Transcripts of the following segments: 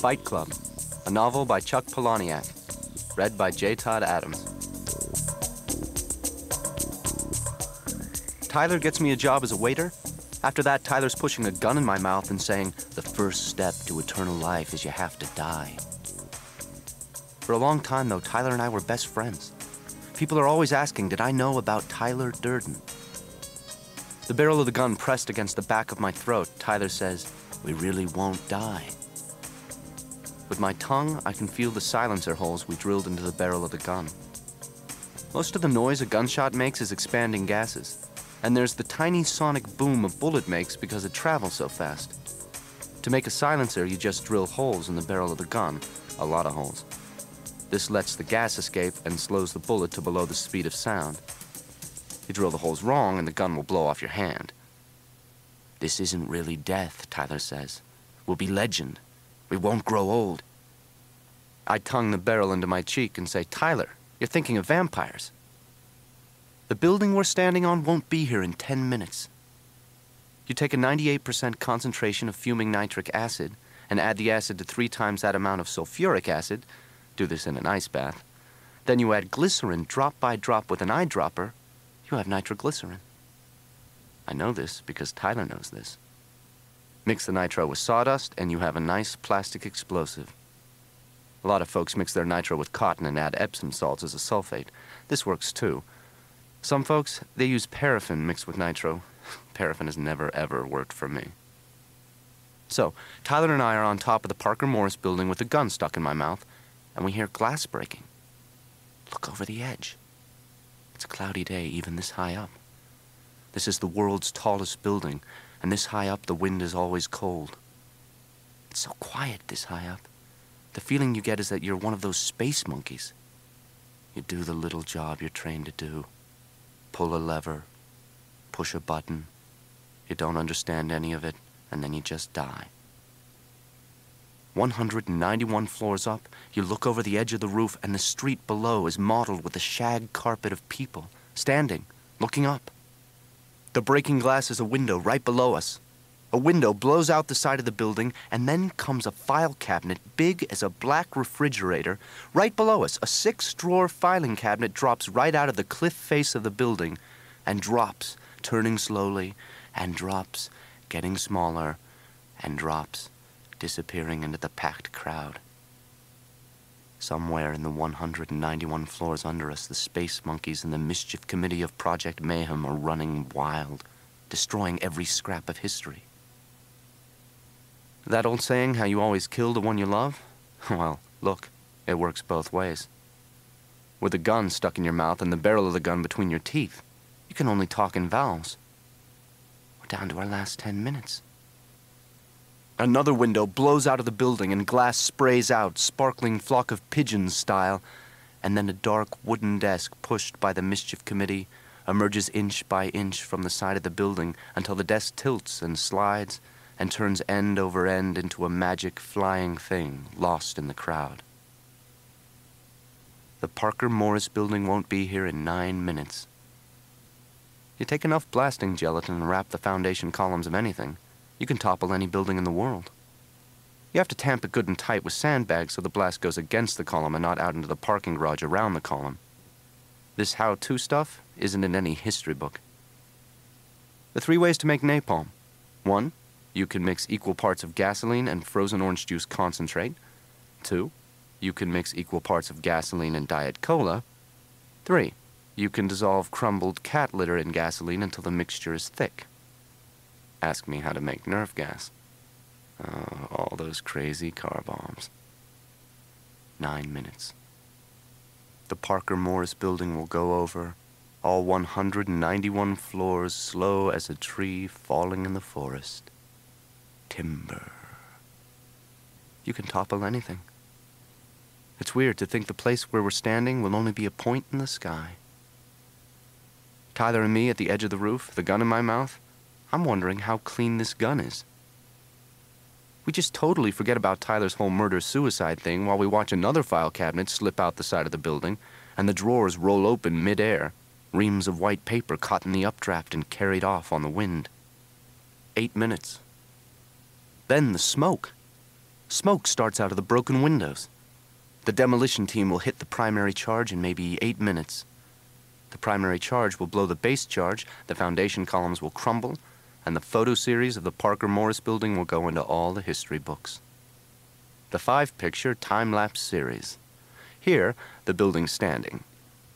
Fight Club, a novel by Chuck Palahniuk, read by J. Todd Adams. Tyler gets me a job as a waiter. After that, Tyler's pushing a gun in my mouth and saying, "The first step to eternal life is you have to die." For a long time, though, Tyler and I were best friends. People are always asking, did I know about Tyler Durden? The barrel of the gun pressed against the back of my throat, Tyler says, "We really won't die." With my tongue, I can feel the silencer holes we drilled into the barrel of the gun. Most of the noise a gunshot makes is expanding gases, and there's the tiny sonic boom a bullet makes because it travels so fast. To make a silencer, you just drill holes in the barrel of the gun, a lot of holes. This lets the gas escape and slows the bullet to below the speed of sound. You drill the holes wrong and the gun will blow off your hand. "This isn't really death," Tyler says. "We'll be legend. We won't grow old." I tongue the barrel into my cheek and say, "Tyler, you're thinking of vampires. The building we're standing on won't be here in 10 minutes. You take a 98% concentration of fuming nitric acid and add the acid to 3 times that amount of sulfuric acid, do this in an ice bath, then you add glycerin drop by drop with an eyedropper, you have nitroglycerin. I know this because Tyler knows this. Mix the nitro with sawdust and you have a nice plastic explosive. A lot of folks mix their nitro with cotton and add Epsom salts as a sulfate. This works too. Some folks, they use paraffin mixed with nitro. Paraffin has never ever worked for me. So, Tyler and I are on top of the Parker Morris building with a gun stuck in my mouth, and we hear glass breaking. Look over the edge. It's a cloudy day even this high up. This is the world's tallest building, and this high up the wind is always cold. It's so quiet this high up. The feeling you get is that you're one of those space monkeys. You do the little job you're trained to do. Pull a lever, push a button. You don't understand any of it, and then you just die. 191 floors up, you look over the edge of the roof, and the street below is mottled with a shag carpet of people, standing, looking up. The breaking glass is a window right below us. A window blows out the side of the building, and then comes a file cabinet big as a black refrigerator. Right below us, a 6-drawer filing cabinet drops right out of the cliff face of the building, and drops, turning slowly, and drops, getting smaller, and drops, disappearing into the packed crowd. Somewhere in the 191 floors under us, the space monkeys and the mischief committee of Project Mayhem are running wild, destroying every scrap of history. That old saying, how you always kill the one you love? Well, look, it works both ways. With a gun stuck in your mouth and the barrel of the gun between your teeth, you can only talk in vowels. We're down to our last 10 minutes. Another window blows out of the building and glass sprays out, sparkling flock of pigeons style, and then a dark wooden desk pushed by the mischief committee emerges inch by inch from the side of the building until the desk tilts and slides and turns end over end into a magic flying thing lost in the crowd. The Parker Morris building won't be here in 9 minutes. You take enough blasting gelatin and wrap the foundation columns of anything, you can topple any building in the world. You have to tamp it good and tight with sandbags so the blast goes against the column and not out into the parking garage around the column. This how-to stuff isn't in any history book. The 3 ways to make napalm. 1, you can mix equal parts of gasoline and frozen orange juice concentrate. 2, you can mix equal parts of gasoline and Diet Cola. 3, you can dissolve crumbled cat litter in gasoline until the mixture is thick. Ask me how to make Nerf gas. Oh, all those crazy car bombs. 9 minutes. The Parker Morris building will go over, all 191 floors slow as a tree falling in the forest. Timber. You can topple anything. It's weird to think the place where we're standing will only be a point in the sky. Tyler and me at the edge of the roof, the gun in my mouth, I'm wondering how clean this gun is. We just totally forget about Tyler's whole murder-suicide thing while we watch another file cabinet slip out the side of the building and the drawers roll open mid-air, reams of white paper caught in the updraft and carried off on the wind. 8 minutes. Then the smoke. Smoke starts out of the broken windows. The demolition team will hit the primary charge in maybe 8 minutes. The primary charge will blow the base charge, the foundation columns will crumble, and the photo series of the Parker Morris building will go into all the history books. The 5-picture time-lapse series. Here, the building's standing.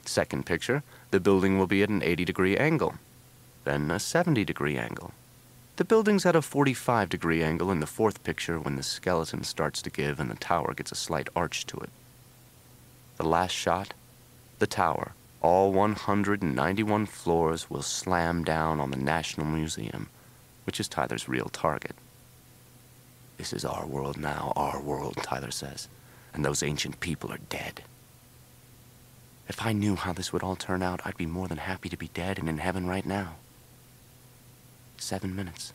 Second picture, the building will be at an 80-degree angle, then a 70-degree angle. The building's at a 45-degree angle in the 4th picture when the skeleton starts to give and the tower gets a slight arch to it. The last shot, the tower, all 191 floors, will slam down on the National Museum, which is Tyler's real target. "This is our world now, our world," Tyler says, "and those ancient people are dead." If I knew how this would all turn out, I'd be more than happy to be dead and in heaven right now. 7 minutes.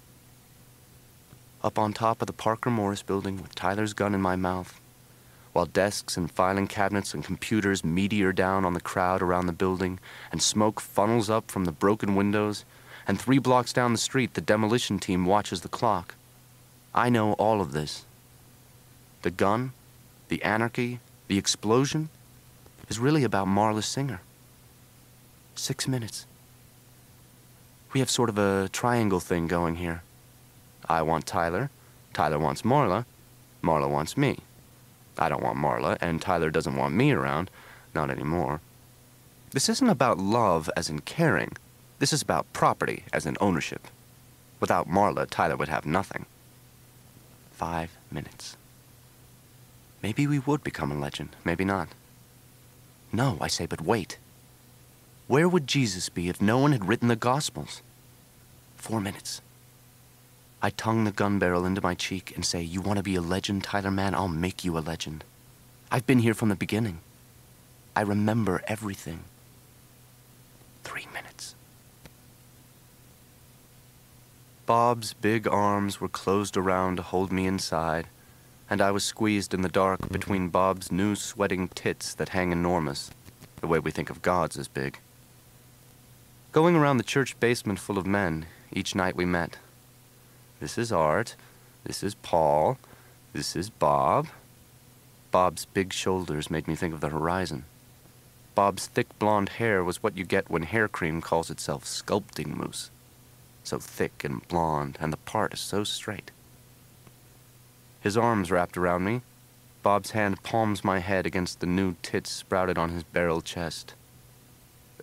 Up on top of the Parker Morris building with Tyler's gun in my mouth, while desks and filing cabinets and computers meteor down on the crowd around the building, and smoke funnels up from the broken windows, and 3 blocks down the street the demolition team watches the clock. I know all of this. The gun, the anarchy, the explosion is really about Marla Singer. 6 minutes. We have sort of a triangle thing going here. I want Tyler, Tyler wants Marla, Marla wants me. I don't want Marla, and Tyler doesn't want me around, not anymore. This isn't about love as in caring. This is about property as in ownership. Without Marla, Tyler would have nothing. 5 minutes. Maybe we would become a legend, maybe not. No, I say, but wait. Where would Jesus be if no one had written the Gospels? 4 minutes. I tongue the gun barrel into my cheek and say, "You want to be a legend, Tyler, man? I'll make you a legend. I've been here from the beginning. I remember everything." 3 minutes. Bob's big arms were closed around to hold me inside, and I was squeezed in the dark between Bob's new sweating tits that hang enormous, the way we think of gods as big. Going around the church basement full of men, each night we met. This is Art, this is Paul, this is Bob. Bob's big shoulders made me think of the horizon. Bob's thick blonde hair was what you get when hair cream calls itself sculpting mousse. So thick and blonde, and the part is so straight. His arms wrapped around me. Bob's hand palms my head against the new tits sprouted on his barrel chest.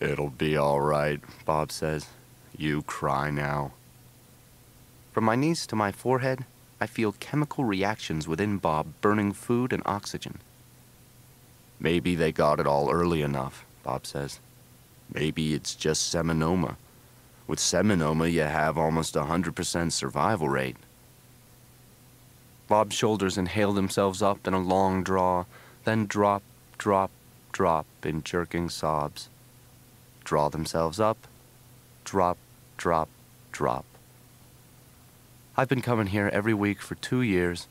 "It'll be all right," Bob says. "You cry now." From my knees to my forehead, I feel chemical reactions within Bob burning food and oxygen. "Maybe they got it all early enough," Bob says. "Maybe it's just seminoma. With seminoma, you have almost 100% survival rate." Bob's shoulders inhale themselves up in a long draw, then drop, drop, drop in jerking sobs. Draw themselves up, drop, drop, drop. I've been coming here every week for 2 years,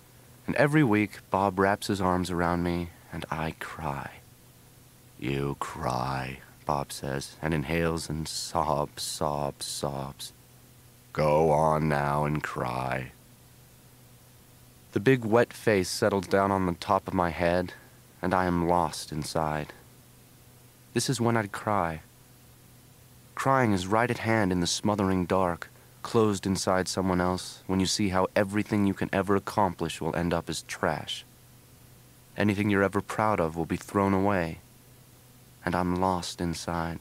and every week Bob wraps his arms around me, and I cry. "You cry," Bob says, and inhales and sobs, sobs, sobs. "Go on now and cry." The big wet face settles down on the top of my head, and I am lost inside. This is when I'd cry. Crying is right at hand in the smothering dark, closed inside someone else, when you see how everything you can ever accomplish will end up as trash. Anything you're ever proud of will be thrown away, and I'm lost inside.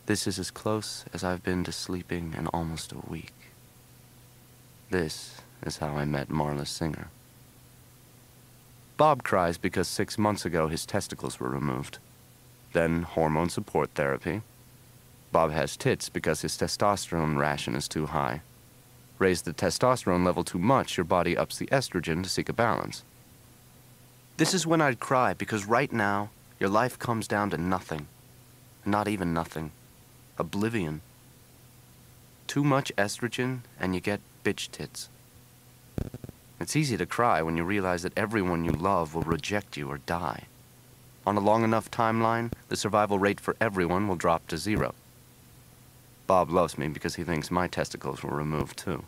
This is as close as I've been to sleeping in almost a week. This is how I met Marla Singer. Bob cries because 6 months ago his testicles were removed. Then hormone support therapy. Bob has tits because his testosterone ration is too high. Raise the testosterone level too much, your body ups the estrogen to seek a balance. This is when I'd cry because right now, your life comes down to nothing. Not even nothing. Oblivion. Too much estrogen and you get bitch tits. It's easy to cry when you realize that everyone you love will reject you or die. On a long enough timeline, the survival rate for everyone will drop to 0. Bob loves me because he thinks my testicles were removed too.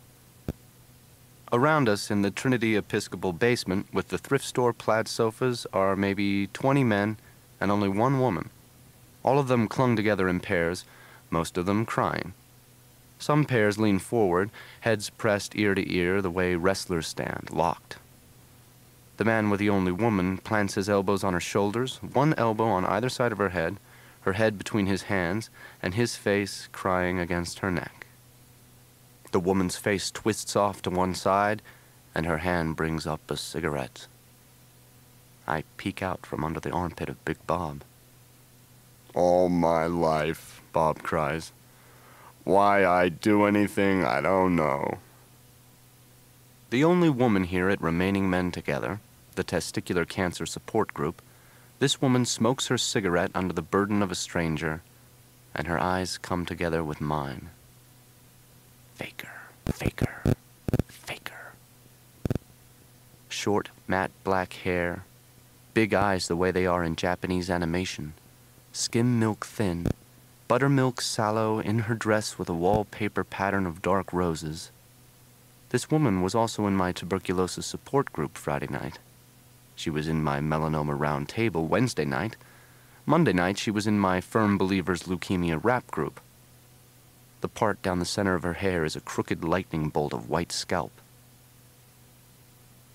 Around us in the Trinity Episcopal basement with the thrift store plaid sofas are maybe 20 men and only one woman. All of them clung together in pairs, most of them crying. Some pairs lean forward, heads pressed ear to ear the way wrestlers stand, locked. The man with the only woman plants his elbows on her shoulders, one elbow on either side of her head between his hands, and his face crying against her neck. The woman's face twists off to one side, and her hand brings up a cigarette. I peek out from under the armpit of Big Bob. "All my life," Bob cries. "Why I do anything, I don't know." The only woman here at Remaining Men Together, the testicular cancer support group, this woman smokes her cigarette under the burden of a stranger, and her eyes come together with mine. Faker, faker, faker. Short, matte black hair, big eyes the way they are in Japanese animation, skim milk thin, buttermilk sallow in her dress with a wallpaper pattern of dark roses. This woman was also in my tuberculosis support group Friday night. She was in my melanoma round table Wednesday night. Monday night she was in my firm believers leukemia rap group. The part down the center of her hair is a crooked lightning bolt of white scalp.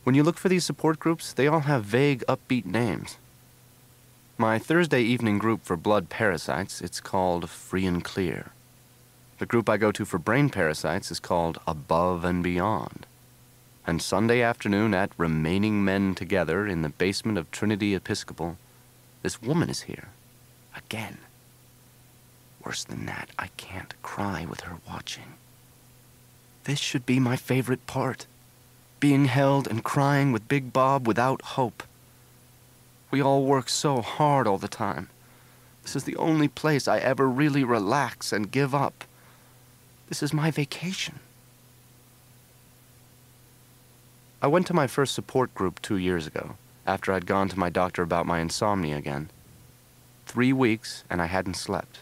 When you look for these support groups, they all have vague, upbeat names. My Thursday evening group for blood parasites, it's called Free and Clear. The group I go to for brain parasites is called Above and Beyond. And Sunday afternoon at Remaining Men Together in the basement of Trinity Episcopal, this woman is here. Again. Worse than that, I can't cry with her watching. This should be my favorite part. Being held and crying with Big Bob without hope. We all work so hard all the time. This is the only place I ever really relax and give up. This is my vacation. I went to my first support group 2 years ago, after I'd gone to my doctor about my insomnia again. 3 weeks, and I hadn't slept.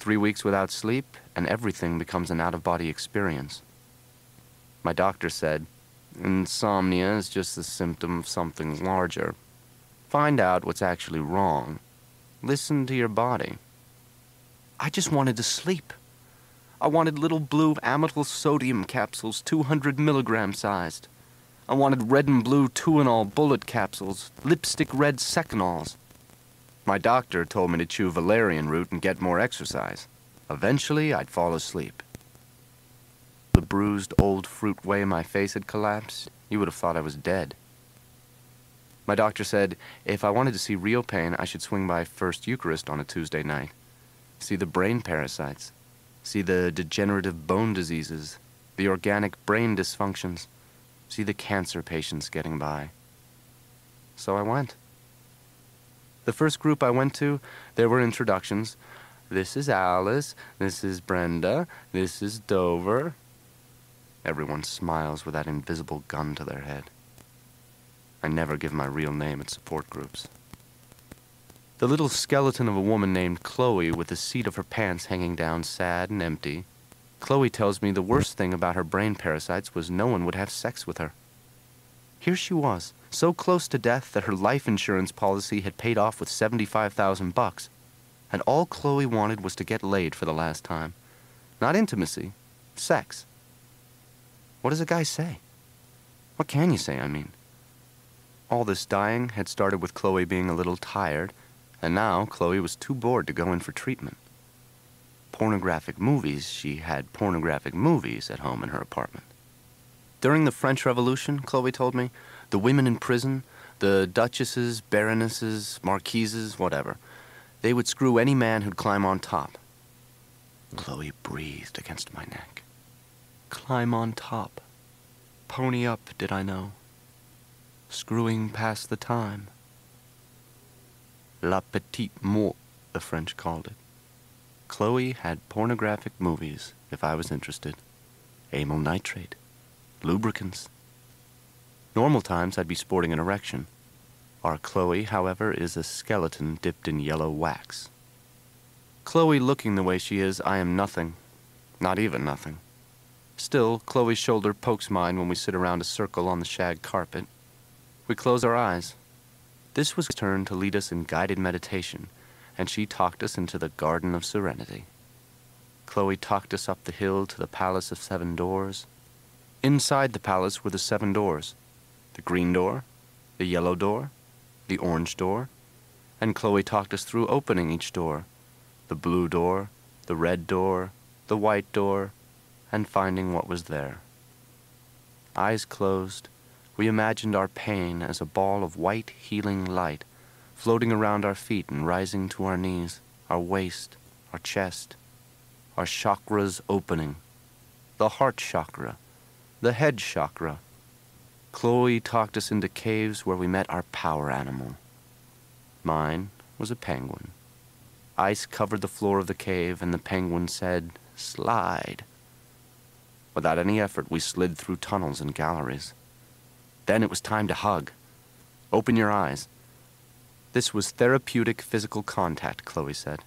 3 weeks without sleep, and everything becomes an out-of-body experience. My doctor said, "Insomnia is just the symptom of something larger. Find out what's actually wrong. Listen to your body." I just wanted to sleep. I wanted little blue amytal sodium capsules, 200 milligram sized. I wanted red and blue Tuinol bullet capsules, lipstick red Secanols. My doctor told me to chew valerian root and get more exercise. Eventually, I'd fall asleep. The bruised old fruit way my face had collapsed, you would have thought I was dead. My doctor said if I wanted to see real pain, I should swing by First Eucharist on a Tuesday night. See the brain parasites. See the degenerative bone diseases, the organic brain dysfunctions. See the cancer patients getting by. So I went. The first group I went to, there were introductions. This is Alice, this is Brenda, this is Dover. Everyone smiles with that invisible gun to their head. I never give my real name at support groups. The little skeleton of a woman named Chloe with the seat of her pants hanging down sad and empty. Chloe tells me the worst thing about her brain parasites was no one would have sex with her. Here she was, so close to death that her life insurance policy had paid off with $75,000, and all Chloe wanted was to get laid for the last time. Not intimacy, sex. What does a guy say? What can you say, I mean? All this dying had started with Chloe being a little tired, and now Chloe was too bored to go in for treatment. Pornographic movies, she had pornographic movies at home in her apartment. During the French Revolution, Chloe told me, the women in prison, the duchesses, baronesses, marquises, whatever, they would screw any man who'd climb on top. Chloe breathed against my neck. Climb on top. Pony up, did I know. Screwing past the time. La petite mort, the French called it. Chloe had pornographic movies, if I was interested. Amyl nitrate. Lubricants. Normal times I'd be sporting an erection. Our Chloe, however, is a skeleton dipped in yellow wax. Chloe looking the way she is, I am nothing. Not even nothing. Still, Chloe's shoulder pokes mine when we sit around a circle on the shag carpet. We close our eyes. This was her turn to lead us in guided meditation, and she talked us into the Garden of Serenity. Chloe talked us up the hill to the Palace of 7 Doors. Inside the palace were the 7 doors: the green door, the yellow door, the orange door, and Chloe talked us through opening each door: the blue door, the red door, the white door, and finding what was there. Eyes closed, we imagined our pain as a ball of white, healing light, floating around our feet and rising to our knees, our waist, our chest, our chakras opening. The heart chakra, the head chakra. Chloe talked us into caves where we met our power animal. Mine was a penguin. Ice covered the floor of the cave, and the penguin said, "Slide." Without any effort, we slid through tunnels and galleries. Then it was time to hug. Open your eyes. This was therapeutic physical contact, Chloe said.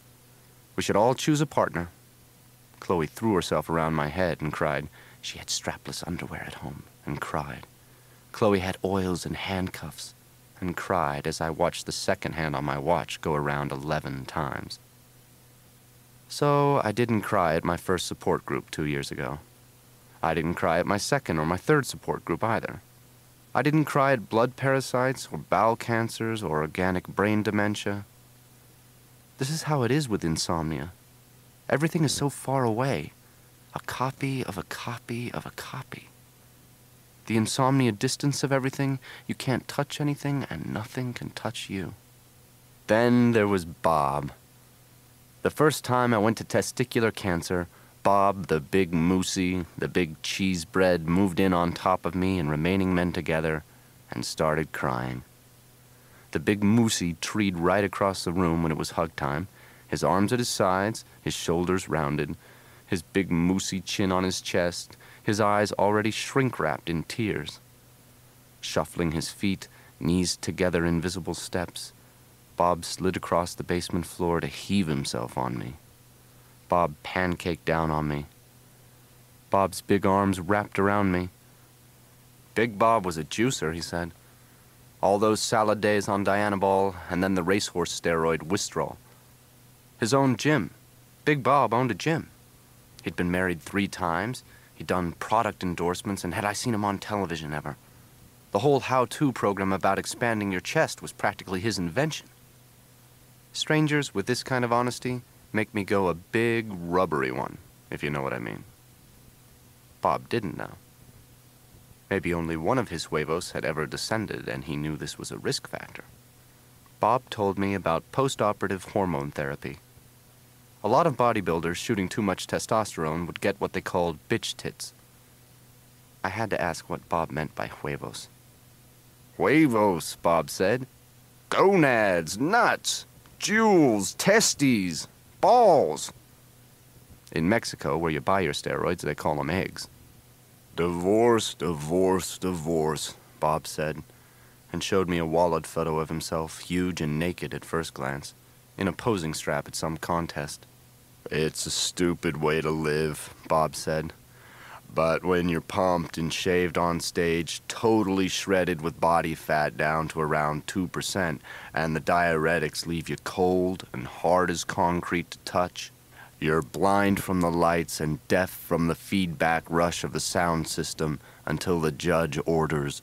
We should all choose a partner. Chloe threw herself around my head and cried. She had strapless underwear at home, and cried. Chloe had oils and handcuffs, and cried as I watched the second hand on my watch go around 11 times. So I didn't cry at my first support group 2 years ago. I didn't cry at my second or my third support group either. I didn't cry at blood parasites or bowel cancers or organic brain dementia. This is how it is with insomnia. Everything is so far away. A copy of a copy of a copy. The insomnia distance of everything, you can't touch anything and nothing can touch you. Then there was Bob. The first time I went to testicular cancer, Bob, the big moosey, the big cheese bread, moved in on top of me and remaining men together and started crying. The big moosey treed right across the room when it was hug time, his arms at his sides, his shoulders rounded, his big moosey chin on his chest, his eyes already shrink-wrapped in tears. Shuffling his feet, knees together in visible steps, Bob slid across the basement floor to heave himself on me. Bob pancaked down on me. Bob's big arms wrapped around me. Big Bob was a juicer, he said. All those salad days on Dianabol, and then the racehorse steroid Wistrol. His own gym. Big Bob owned a gym. He'd been married 3 times. He'd done product endorsements, and had I seen him on television ever? The whole how-to program about expanding your chest was practically his invention. Strangers with this kind of honesty make me go a big, rubbery one, if you know what I mean. Bob didn't know. Maybe only one of his huevos had ever descended, and he knew this was a risk factor. Bob told me about post-operative hormone therapy. A lot of bodybuilders shooting too much testosterone would get what they called bitch tits. I had to ask what Bob meant by huevos. Huevos, Bob said. Gonads, nuts, jewels, testes, balls. In Mexico, where you buy your steroids, they call them eggs. Divorce, divorce, divorce, Bob said, and showed me a wallet photo of himself, huge and naked at first glance, in a posing strap at some contest. It's a stupid way to live, Bob said. But when you're pumped and shaved on stage, totally shredded with body fat down to around 2%, and the diuretics leave you cold and hard as concrete to touch, you're blind from the lights and deaf from the feedback rush of the sound system until the judge orders,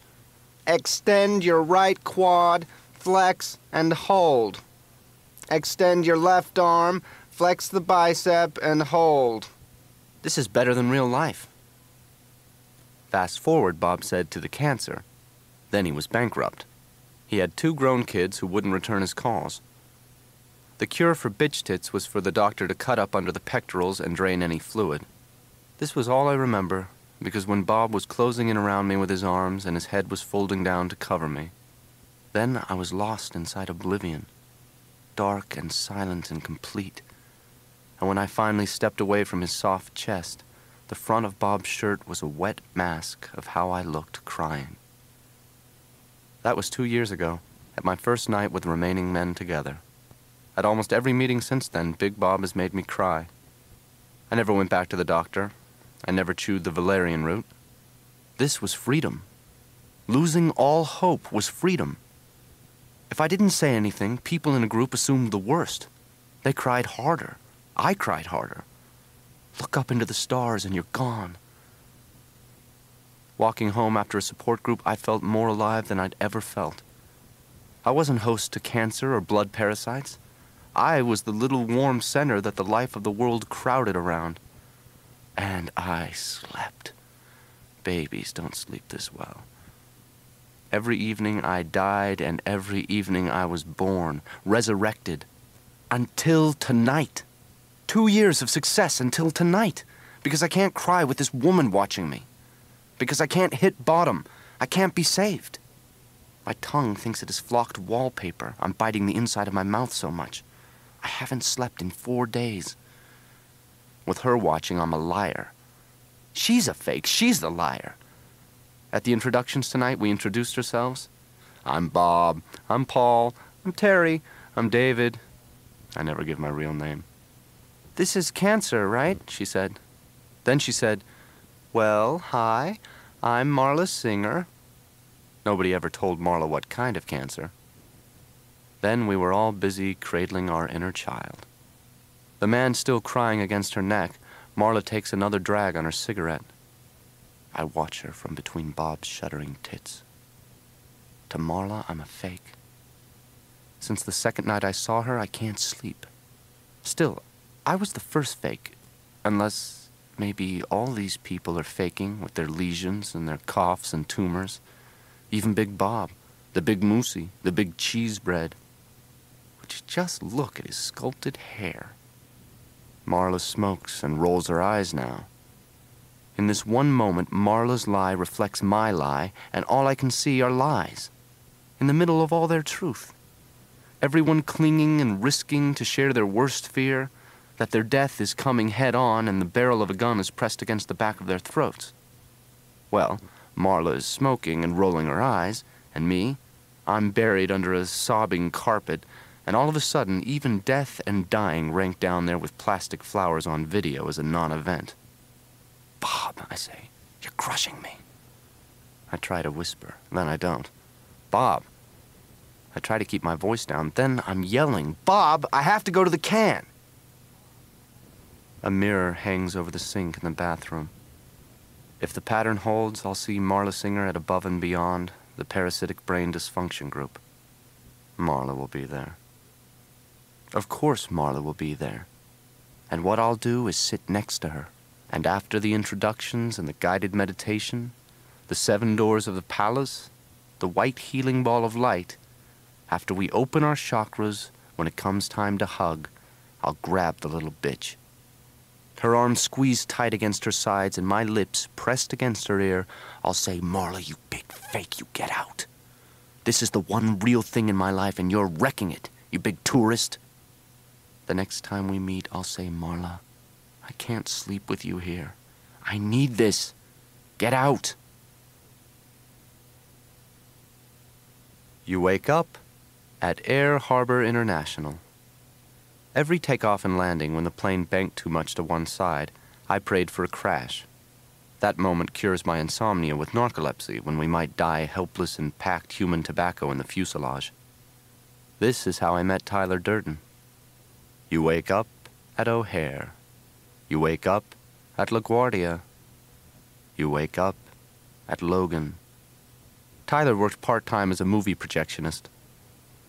extend your right quad, flex, and hold. Extend your left arm, flex the bicep, and hold. This is better than real life. Fast forward, Bob said, to the cancer. Then he was bankrupt. He had 2 grown kids who wouldn't return his calls. The cure for bitch tits was for the doctor to cut up under the pectorals and drain any fluid. This was all I remember, because when Bob was closing in around me with his arms and his head was folding down to cover me, then I was lost inside oblivion, dark and silent and complete. And when I finally stepped away from his soft chest, the front of Bob's shirt was a wet mask of how I looked crying. That was 2 years ago, at my first night with remaining men together. At almost every meeting since then, Big Bob has made me cry. I never went back to the doctor. I never chewed the valerian root. This was freedom. Losing all hope was freedom. If I didn't say anything, people in a group assumed the worst. They cried harder. I cried harder. Look up into the stars and you're gone. Walking home after a support group, I felt more alive than I'd ever felt. I wasn't host to cancer or blood parasites. I was the little warm center that the life of the world crowded around. And I slept. Babies don't sleep this well. Every evening I died, and every evening I was born, resurrected. Until tonight. 2 years of success until tonight. Because I can't cry with this woman watching me. Because I can't hit bottom. I can't be saved. My tongue thinks it is flocked wallpaper. I'm biting the inside of my mouth so much. I haven't slept in 4 days. With her watching, I'm a liar. She's a fake. She's the liar. At the introductions tonight, we introduced ourselves. I'm Bob. I'm Paul. I'm Terry. I'm David. I never give my real name. This is cancer, right? She said. Then she said, well, hi. I'm Marla Singer. Nobody ever told Marla what kind of cancer. Then we were all busy cradling our inner child. The man still crying against her neck, Marla takes another drag on her cigarette. I watch her from between Bob's shuddering tits. To Marla, I'm a fake. Since the second night I saw her, I can't sleep. Still, I was the first fake, unless maybe all these people are faking with their lesions and their coughs and tumors. Even Big Bob, the big moosey, the big cheese bread. Would you just look at his sculpted hair? Marla smokes and rolls her eyes now. In this one moment, Marla's lie reflects my lie, and all I can see are lies. In the middle of all their truth. Everyone clinging and risking to share their worst fear, that their death is coming head on and the barrel of a gun is pressed against the back of their throats. Well, Marla is smoking and rolling her eyes, and me, I'm buried under a sobbing carpet, and all of a sudden, even death and dying rank down there with plastic flowers on video as a non-event. Bob, I say, you're crushing me. I try to whisper, then I don't. Bob. I try to keep my voice down, then I'm yelling, Bob, I have to go to the can. A mirror hangs over the sink in the bathroom. If the pattern holds, I'll see Marla Singer at Above and Beyond, the parasitic brain dysfunction group. Marla will be there. Of course Marla will be there. And what I'll do is sit next to her. And after the introductions and the guided meditation, the 7 doors of the palace, the white healing ball of light, after we open our chakras, when it comes time to hug, I'll grab the little bitch. Her arms squeezed tight against her sides and my lips pressed against her ear, I'll say, Marla, you big fake, you get out. This is the one real thing in my life and you're wrecking it, you big tourist. The next time we meet, I'll say, Marla, I can't sleep with you here. I need this. Get out. You wake up at Air Harbor International. Every takeoff and landing, when the plane banked too much to one side, I prayed for a crash. That moment cures my insomnia with narcolepsy when we might die helpless in packed human tobacco in the fuselage. This is how I met Tyler Durden. You wake up at O'Hare. You wake up at LaGuardia. You wake up at Logan. Tyler worked part-time as a movie projectionist.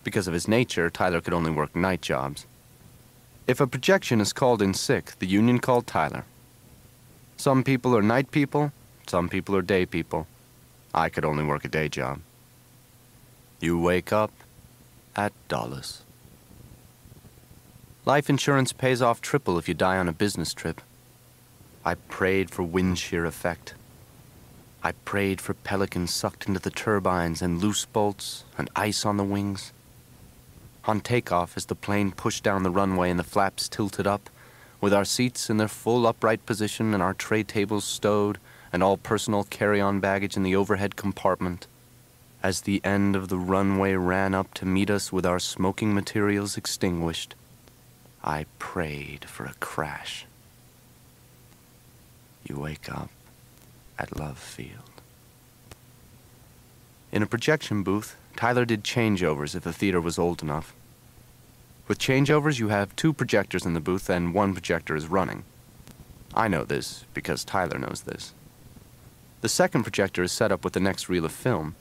Because of his nature, Tyler could only work night jobs. If a projectionist called in sick, the union called Tyler. Some people are night people, some people are day people. I could only work a day job. You wake up at Dulles. Life insurance pays off triple if you die on a business trip. I prayed for wind shear effect. I prayed for pelicans sucked into the turbines and loose bolts and ice on the wings. On takeoff, as the plane pushed down the runway and the flaps tilted up, with our seats in their full upright position and our tray tables stowed and all personal carry-on baggage in the overhead compartment, as the end of the runway ran up to meet us with our smoking materials extinguished, I prayed for a crash. You wake up at Love Field. In a projection booth, Tyler did changeovers if the theater was old enough. With changeovers, you have 2 projectors in the booth and 1 projector is running. I know this because Tyler knows this. The second projector is set up with the next reel of film.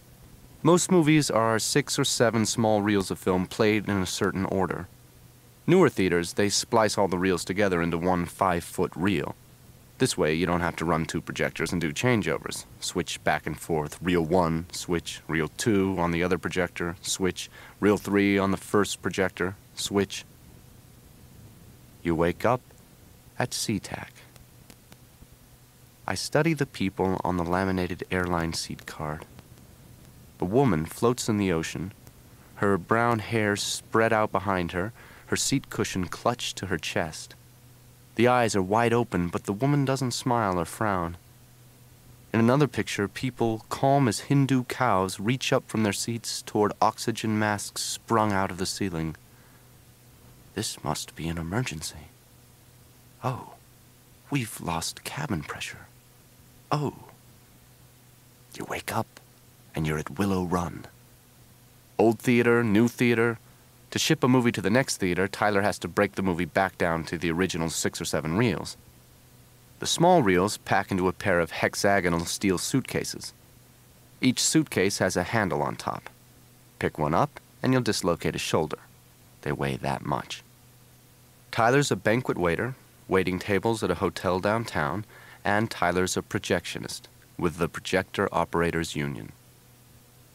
Most movies are 6 or 7 small reels of film played in a certain order. Newer theaters, they splice all the reels together into one 5-foot reel. This way, you don't have to run 2 projectors and do changeovers. Switch back and forth. Reel 1, switch. Reel 2 on the other projector, switch. Reel 3 on the first projector, switch. You wake up at SeaTac. I study the people on the laminated airline seat card. A woman floats in the ocean, her brown hair spread out behind her, her seat cushion clutched to her chest. The eyes are wide open, but the woman doesn't smile or frown. In another picture, people, calm as Hindu cows, reach up from their seats toward oxygen masks sprung out of the ceiling. This must be an emergency. Oh, we've lost cabin pressure. Oh. You wake up, and you're at Willow Run. Old theater, new theater. To ship a movie to the next theater, Tyler has to break the movie back down to the original 6 or 7 reels. The small reels pack into a pair of hexagonal steel suitcases. Each suitcase has a handle on top. Pick one up, and you'll dislocate a shoulder. They weigh that much. Tyler's a banquet waiter, waiting tables at a hotel downtown, and Tyler's a projectionist with the Projector Operators Union.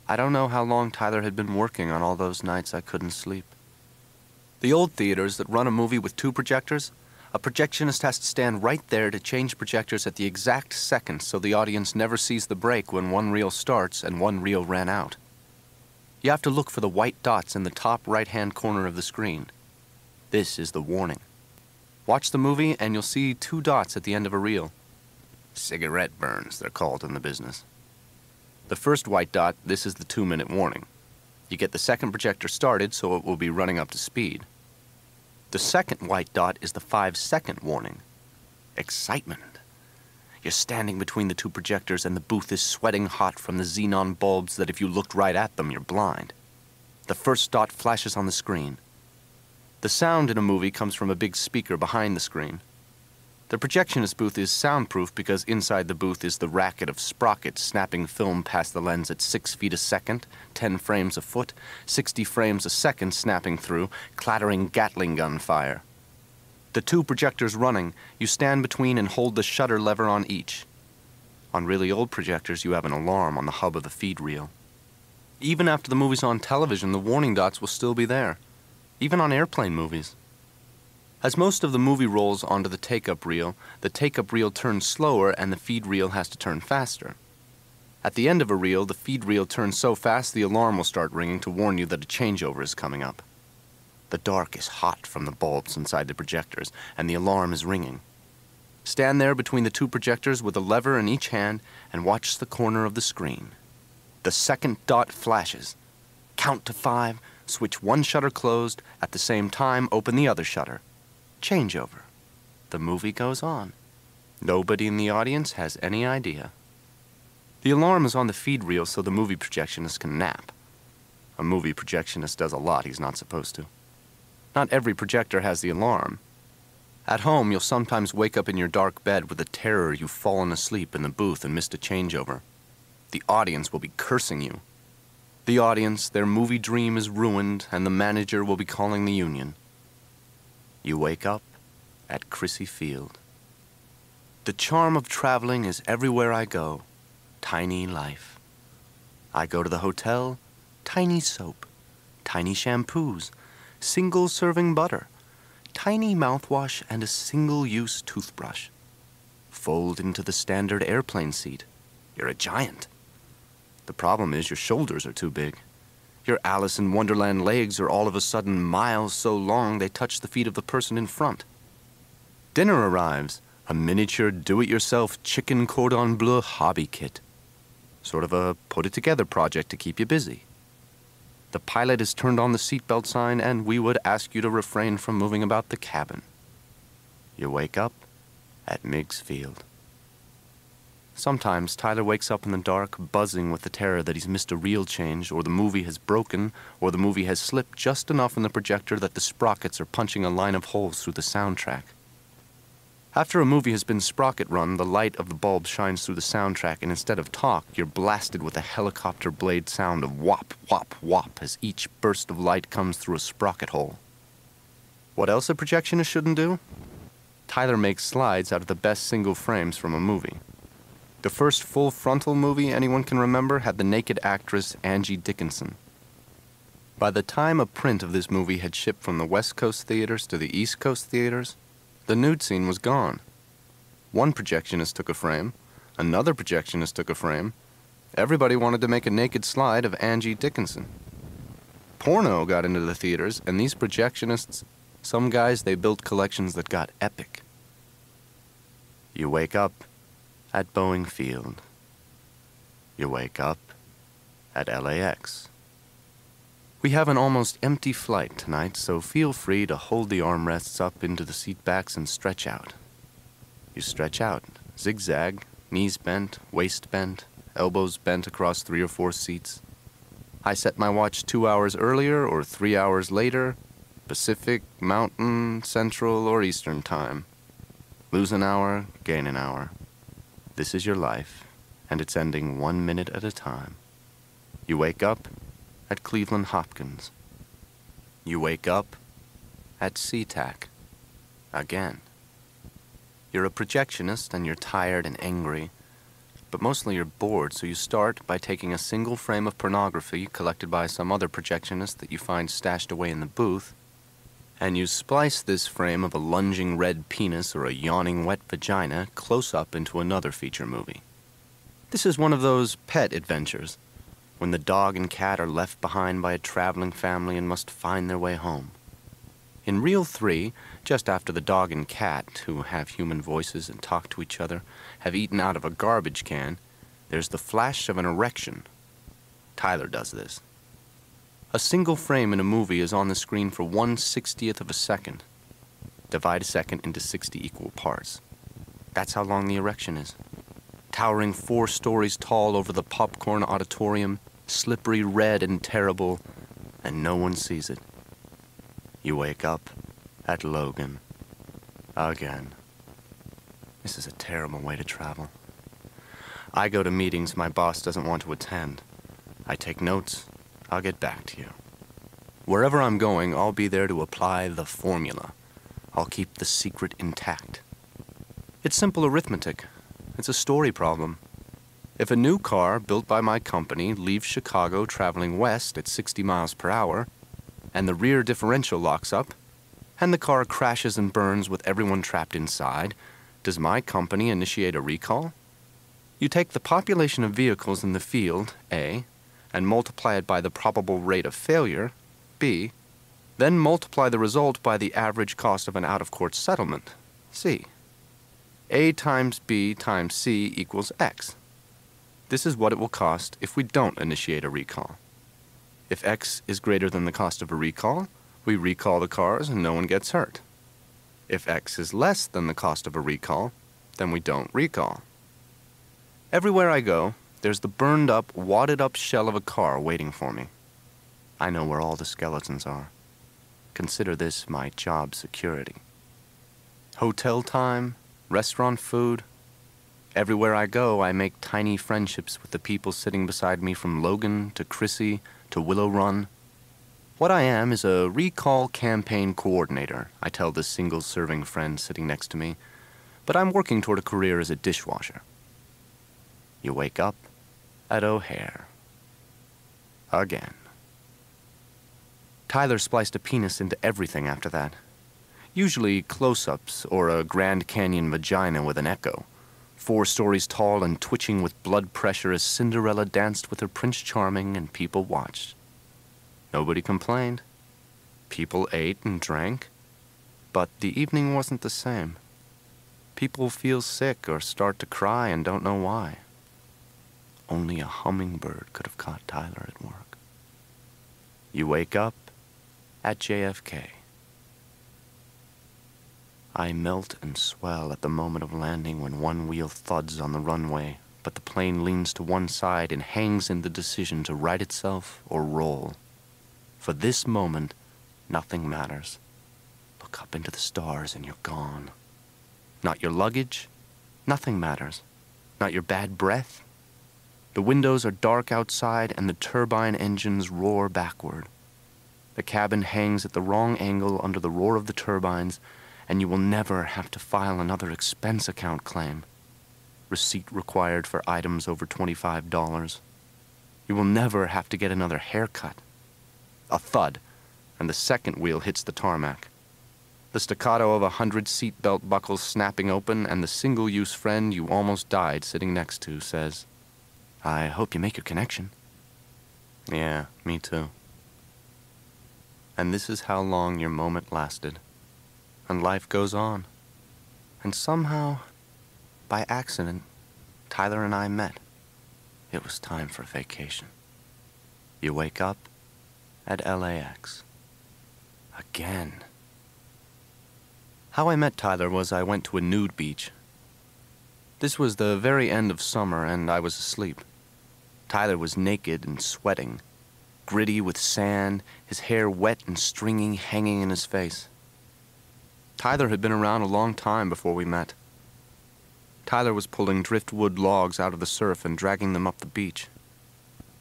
I don't know how long Tyler had been working on all those nights I couldn't sleep. The old theaters that run a movie with 2 projectors, a projectionist has to stand right there to change projectors at the exact second so the audience never sees the break when one reel starts and one reel ran out. You have to look for the white dots in the top right-hand corner of the screen. This is the warning. Watch the movie and you'll see 2 dots at the end of a reel. Cigarette burns, they're called in the business. The first white dot, this is the 2-minute warning. You get the second projector started so it will be running up to speed. The second white dot is the 5-second warning. Excitement. You're standing between the 2 projectors and the booth is sweating hot from the xenon bulbs that if you looked right at them, you're blind. The first dot flashes on the screen. The sound in a movie comes from a big speaker behind the screen. The projectionist booth is soundproof because inside the booth is the racket of sprockets snapping film past the lens at 6 feet a second, 10 frames a foot, 60 frames a second snapping through, clattering Gatling gun fire. The 2 projectors running, you stand between and hold the shutter lever on each. On really old projectors, you have an alarm on the hub of the feed reel. Even after the movie's on television, the warning dots will still be there, even on airplane movies. As most of the movie rolls onto the take-up reel, the take-up reel turns slower and the feed reel has to turn faster. At the end of a reel, the feed reel turns so fast the alarm will start ringing to warn you that a changeover is coming up. The dark is hot from the bulbs inside the projectors, and the alarm is ringing. Stand there between the 2 projectors with a lever in each hand and watch the corner of the screen. The second dot flashes. Count to 5, switch one shutter closed, at the same time open the other shutter. Changeover. The movie goes on. Nobody in the audience has any idea. The alarm is on the feed reel so the movie projectionist can nap. A movie projectionist does a lot he's not supposed to. Not every projector has the alarm. At home, you'll sometimes wake up in your dark bed with a terror you've fallen asleep in the booth and missed a changeover. The audience will be cursing you. The audience, their movie dream is ruined, and the manager will be calling the union. You wake up at Crissy Field. The charm of traveling is everywhere I go. Tiny life. I go to the hotel, tiny soap, tiny shampoos, single-serving butter, tiny mouthwash, and a single-use toothbrush. Fold into the standard airplane seat. You're a giant. The problem is your shoulders are too big. Your Alice in Wonderland legs are all of a sudden miles so long they touch the feet of the person in front. Dinner arrives, a miniature do-it-yourself chicken cordon bleu hobby kit. Sort of a put-it-together project to keep you busy. The pilot has turned on the seatbelt sign and we would ask you to refrain from moving about the cabin. You wake up at Meigs Field. Sometimes Tyler wakes up in the dark, buzzing with the terror that he's missed a reel change, or the movie has broken, or the movie has slipped just enough in the projector that the sprockets are punching a line of holes through the soundtrack. After a movie has been sprocket run, the light of the bulb shines through the soundtrack, and instead of talk, you're blasted with a helicopter blade sound of whop, whop, whop as each burst of light comes through a sprocket hole. What else a projectionist shouldn't do? Tyler makes slides out of the best single frames from a movie. The first full-frontal movie anyone can remember had the naked actress Angie Dickinson. By the time a print of this movie had shipped from the West Coast theaters to the East Coast theaters, the nude scene was gone. One projectionist took a frame, another projectionist took a frame. Everybody wanted to make a naked slide of Angie Dickinson. Porno got into the theaters, and these projectionists, some guys, they built collections that got epic. You wake up at Boeing Field. You wake up at LAX. We have an almost empty flight tonight, so feel free to hold the armrests up into the seat backs and stretch out. You stretch out, zigzag, knees bent, waist bent, elbows bent across 3 or 4 seats. I set my watch 2 hours earlier or 3 hours later, Pacific, Mountain, Central, or Eastern time. Lose an hour, gain an hour. This is your life, and it's ending 1 minute at a time. You wake up at Cleveland Hopkins. You wake up at SeaTac. Again. You're a projectionist and you're tired and angry, but mostly you're bored, so you start by taking a single frame of pornography collected by some other projectionist that you find stashed away in the booth, and you splice this frame of a lunging red penis or a yawning wet vagina close up into another feature movie. This is one of those pet adventures, when the dog and cat are left behind by a traveling family and must find their way home. In Reel 3, just after the dog and cat, who have human voices and talk to each other, have eaten out of a garbage can, there's the flash of an erection. Tyler does this. A single frame in a movie is on the screen for 1/60th of a second. Divide a second into 60 equal parts. That's how long the erection is. Towering 4 stories tall over the popcorn auditorium, slippery, red, and terrible, and no one sees it. You wake up at Logan. Again. This is a terrible way to travel. I go to meetings my boss doesn't want to attend. I take notes. I'll get back to you. Wherever I'm going, I'll be there to apply the formula. I'll keep the secret intact. It's simple arithmetic. It's a story problem. If a new car built by my company leaves Chicago traveling west at 60 miles per hour, and the rear differential locks up, and the car crashes and burns with everyone trapped inside, does my company initiate a recall? You take the population of vehicles in the field, A, and multiply it by the probable rate of failure, B, then multiply the result by the average cost of an out-of-court settlement, C. A times B times C equals X. This is what it will cost if we don't initiate a recall. If X is greater than the cost of a recall, we recall the cars and no one gets hurt. If X is less than the cost of a recall, then we don't recall. Everywhere I go, there's the burned-up, wadded-up shell of a car waiting for me. I know where all the skeletons are. Consider this my job security. Hotel time, restaurant food. Everywhere I go, I make tiny friendships with the people sitting beside me from Logan to Chrissy to Willow Run. What I am is a recall campaign coordinator, I tell this single-serving friend sitting next to me, but I'm working toward a career as a dishwasher. You wake up at O'Hare. Again. Tyler spliced a penis into everything after that. Usually close-ups or a Grand Canyon vagina with an echo. 4 stories tall and twitching with blood pressure as Cinderella danced with her Prince Charming and people watched. Nobody complained. People ate and drank. But the evening wasn't the same. People feel sick or start to cry and don't know why. Only a hummingbird could have caught Tyler at work. You wake up at JFK. I melt and swell at the moment of landing when one wheel thuds on the runway, but the plane leans to one side and hangs in the decision to right itself or roll. For this moment, nothing matters. Look up into the stars and you're gone. Not your luggage, nothing matters. Not your bad breath. The windows are dark outside and the turbine engines roar backward. The cabin hangs at the wrong angle under the roar of the turbines, and you will never have to file another expense account claim. Receipt required for items over $25. You will never have to get another haircut. A thud, and the second wheel hits the tarmac. The staccato of 100 seatbelt buckles snapping open, and the single-use friend you almost died sitting next to says, "I hope you make your connection." Yeah, me too. And this is how long your moment lasted. And life goes on. And somehow, by accident, Tyler and I met. It was time for vacation. You wake up at LAX. Again. How I met Tyler was I went to a nude beach. This was the very end of summer, and I was asleep. Tyler was naked and sweating, gritty with sand, his hair wet and stringy, hanging in his face. Tyler had been around a long time before we met. Tyler was pulling driftwood logs out of the surf and dragging them up the beach.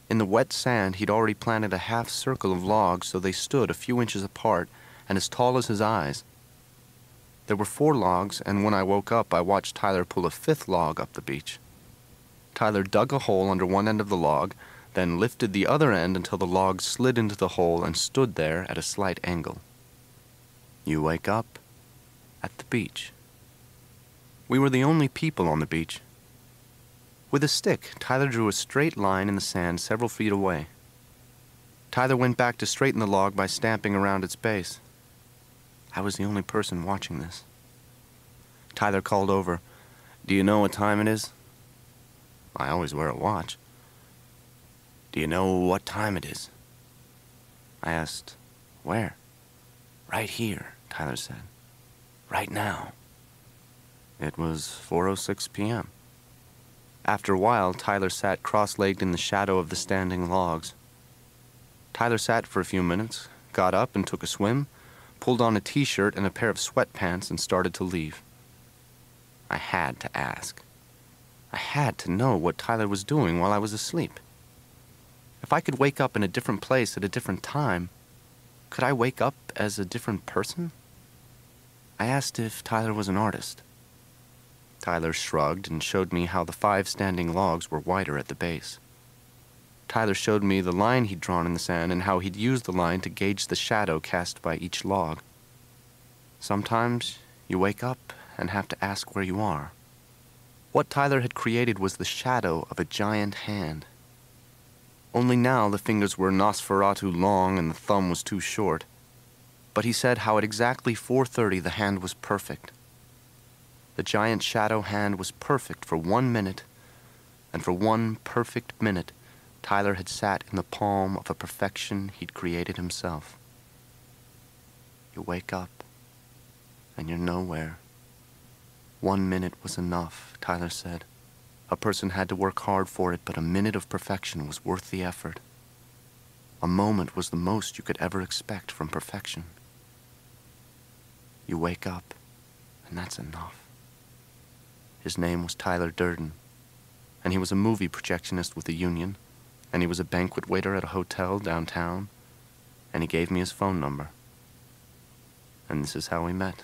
In the wet sand, he'd already planted a half circle of logs so they stood a few inches apart and as tall as his eyes. There were 4 logs, and when I woke up, I watched Tyler pull a 5th log up the beach. Tyler dug a hole under one end of the log, then lifted the other end until the log slid into the hole and stood there at a slight angle. You wake up at the beach. We were the only people on the beach. With a stick, Tyler drew a straight line in the sand several feet away. Tyler went back to straighten the log by stamping around its base. I was the only person watching this. Tyler called over, "Do you know what time it is?" I always wear a watch. "Do you know what time it is?" I asked, "Where?" "Right here," Tyler said. "Right now." It was 4:06 p.m. After a while, Tyler sat cross-legged in the shadow of the standing logs. Tyler sat for a few minutes, got up and took a swim, pulled on a t-shirt and a pair of sweatpants and started to leave. I had to ask. I had to know what Tyler was doing while I was asleep. If I could wake up in a different place at a different time, could I wake up as a different person? I asked if Tyler was an artist. Tyler shrugged and showed me how the 5 standing logs were wider at the base. Tyler showed me the line he'd drawn in the sand and how he'd used the line to gauge the shadow cast by each log. Sometimes you wake up and have to ask where you are. What Tyler had created was the shadow of a giant hand. Only now the fingers were Nosferatu long and the thumb was too short. But he said how at exactly 4:30 the hand was perfect. The giant shadow hand was perfect for 1 minute, and for 1 perfect minute, Tyler had sat in the palm of a perfection he'd created himself. You wake up, and you're nowhere. 1 minute was enough, Tyler said. A person had to work hard for it, but a minute of perfection was worth the effort. A moment was the most you could ever expect from perfection. You wake up, and that's enough. His name was Tyler Durden, and he was a movie projectionist with the union, and he was a banquet waiter at a hotel downtown, and he gave me his phone number. And this is how we met.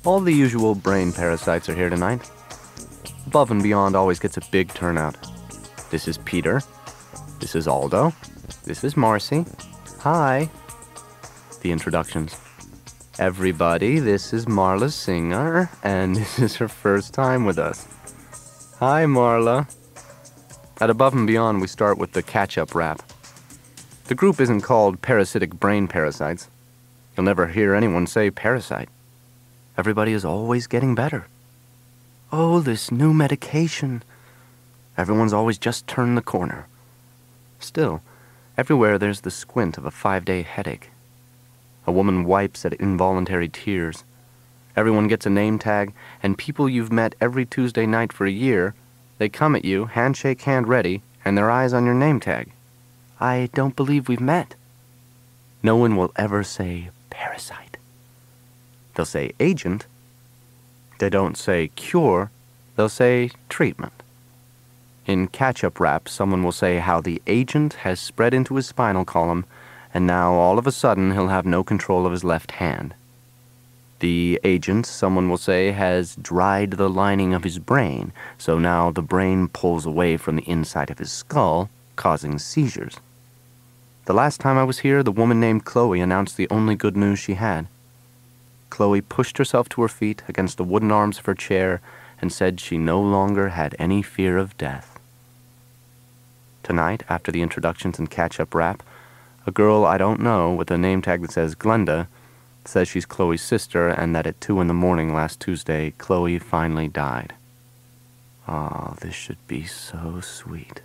All the usual brain parasites are here tonight. Above and Beyond always gets a big turnout. This is Peter. This is Aldo. This is Marcy. Hi. The introductions. Everybody, this is Marla Singer, and this is her first time with us. Hi, Marla. At Above and Beyond, we start with the catch-up rap. The group isn't called Parasitic Brain Parasites. You'll never hear anyone say parasite. Everybody is always getting better. Oh, this new medication. Everyone's always just turned the corner. Still, everywhere there's the squint of a 5-day headache. A woman wipes at involuntary tears. Everyone gets a name tag, and people you've met every Tuesday night for a year, they come at you, handshake hand ready, and their eyes on your name tag. I don't believe we've met. No one will ever say parasite. They'll say agent. They don't say cure. They'll say treatment. In catch-up rap, someone will say how the agent has spread into his spinal column, and now all of a sudden he'll have no control of his left hand. The agent, someone will say, has dried the lining of his brain, so now the brain pulls away from the inside of his skull, causing seizures. The last time I was here, the woman named Chloe announced the only good news she had. Chloe pushed herself to her feet against the wooden arms of her chair and said she no longer had any fear of death. Tonight, after the introductions and catch-up rap, a girl I don't know with a name tag that says Glenda says she's Chloe's sister and that at 2 in the morning last Tuesday, Chloe finally died. Oh, this should be so sweet.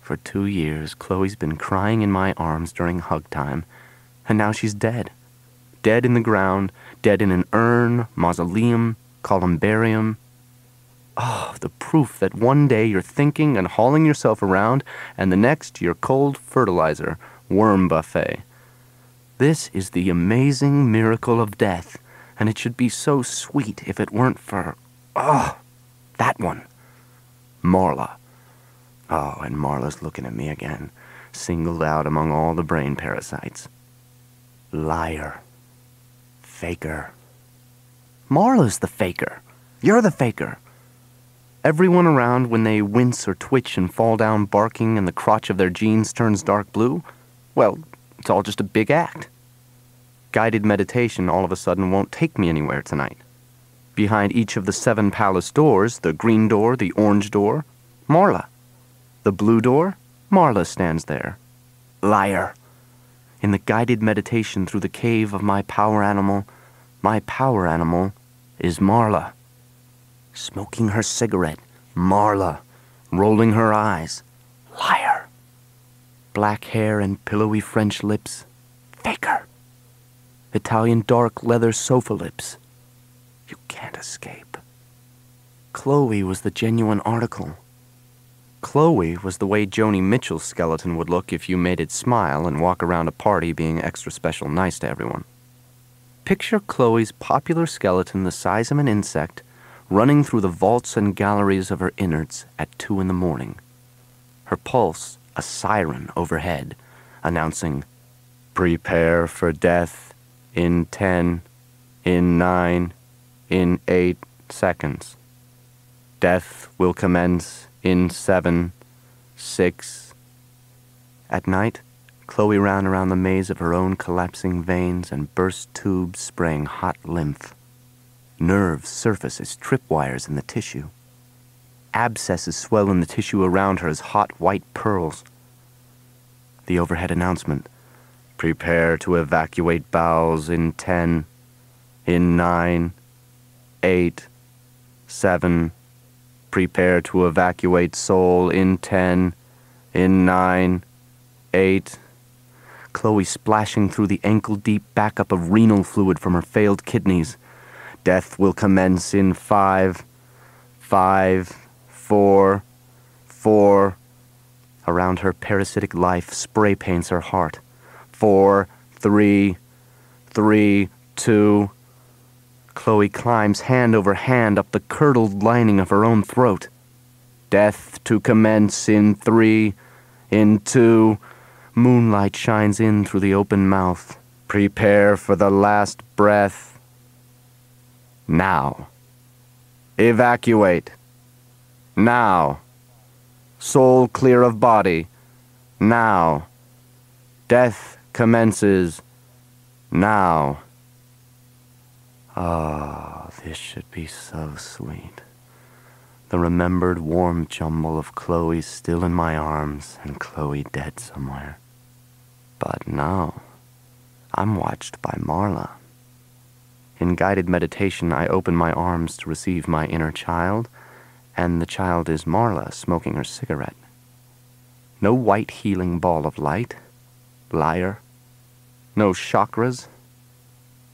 For 2 years, Chloe's been crying in my arms during hug time, and now she's dead. Dead in the ground, dead in an urn, mausoleum, columbarium. Oh, the proof that one day you're thinking and hauling yourself around, and the next you're cold fertilizer, worm buffet. This is the amazing miracle of death, and it should be so sweet if it weren't for, that one, Marla. Oh, and Marla's looking at me again, singled out among all the brain parasites. Liar. Faker. Marla's the faker. You're the faker. Everyone around, when they wince or twitch and fall down barking and the crotch of their jeans turns dark blue, well, it's all just a big act. Guided meditation all of a sudden won't take me anywhere tonight. Behind each of the 7 palace doors, the green door, the orange door, Marla. The blue door, Marla stands there. Liar. In the guided meditation through the cave of my power animal is Marla. Smoking her cigarette, Marla. Rolling her eyes, liar. Black hair and pillowy French lips, faker. Italian dark leather sofa lips. You can't escape. Chloe was the genuine article. Chloe was the way Joni Mitchell's skeleton would look if you made it smile and walk around a party being extra special nice to everyone. Picture Chloe's popular skeleton the size of an insect running through the vaults and galleries of her innards at 2 in the morning. Her pulse, a siren overhead, announcing, "Prepare for death in 10, in 9, in 8 seconds. Death will commence in 7, 6. At night, Chloe ran around the maze of her own collapsing veins and burst tubes spraying hot lymph. Nerves surface as tripwires in the tissue. Abscesses swell in the tissue around her as hot white pearls. The overhead announcement, "Prepare to evacuate bowels in 10, in 9, 8, 7. Prepare to evacuate soul in 10, in 9, 8. Chloe splashing through the ankle-deep backup of renal fluid from her failed kidneys. Death will commence in 5, 5, 4, 4. Around her parasitic life spray paints her heart. 4, 3, 3, 2. Chloe climbs hand over hand up the curdled lining of her own throat. Death to commence in 3, in 2. Moonlight shines in through the open mouth. Prepare for the last breath. Now. Evacuate. Now. Soul clear of body. Now. Death commences. Now. Ah, this should be so sweet. The remembered warm jumble of Chloe still in my arms and Chloe dead somewhere. But no, I'm watched by Marla. In guided meditation, I open my arms to receive my inner child, and the child is Marla smoking her cigarette. No white healing ball of light. Liar. No chakras.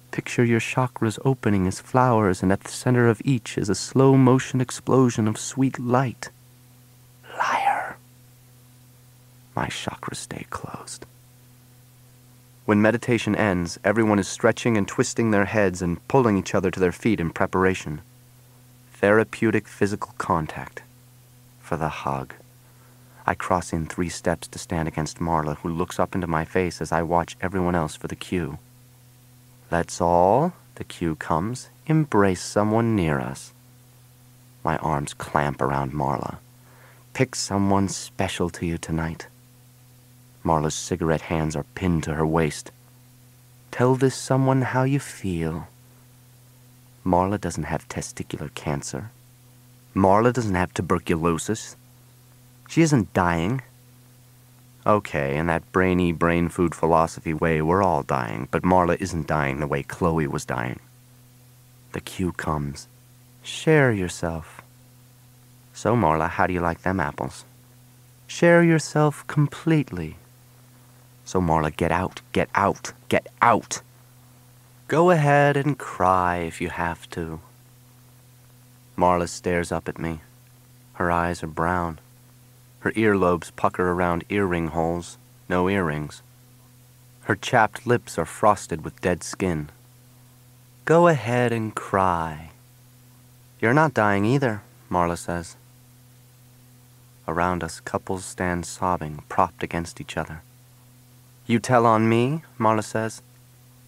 Picture your chakras opening as flowers, and at the center of each is a slow-motion explosion of sweet light. Liar. My chakras stay closed. When meditation ends, everyone is stretching and twisting their heads and pulling each other to their feet in preparation. Therapeutic physical contact. For the hug. I cross in 3 steps to stand against Marla, who looks up into my face as I watch everyone else for the cue. Let's all, the cue comes, embrace someone near us. My arms clamp around Marla. Pick someone special to you tonight. Marla's cigarette hands are pinned to her waist. Tell this someone how you feel. Marla doesn't have testicular cancer. Marla doesn't have tuberculosis. She isn't dying. Okay, in that brainy, brain food philosophy way, we're all dying, but Marla isn't dying the way Chloe was dying. The cue comes. Share yourself. So, Marla, how do you like them apples? Share yourself completely. So, Marla, get out, get out, get out. Go ahead and cry if you have to. Marla stares up at me. Her eyes are brown. Her earlobes pucker around earring holes, no earrings. Her chapped lips are frosted with dead skin. Go ahead and cry. You're not dying either, Marla says. Around us, couples stand sobbing, propped against each other. You tell on me, Marla says,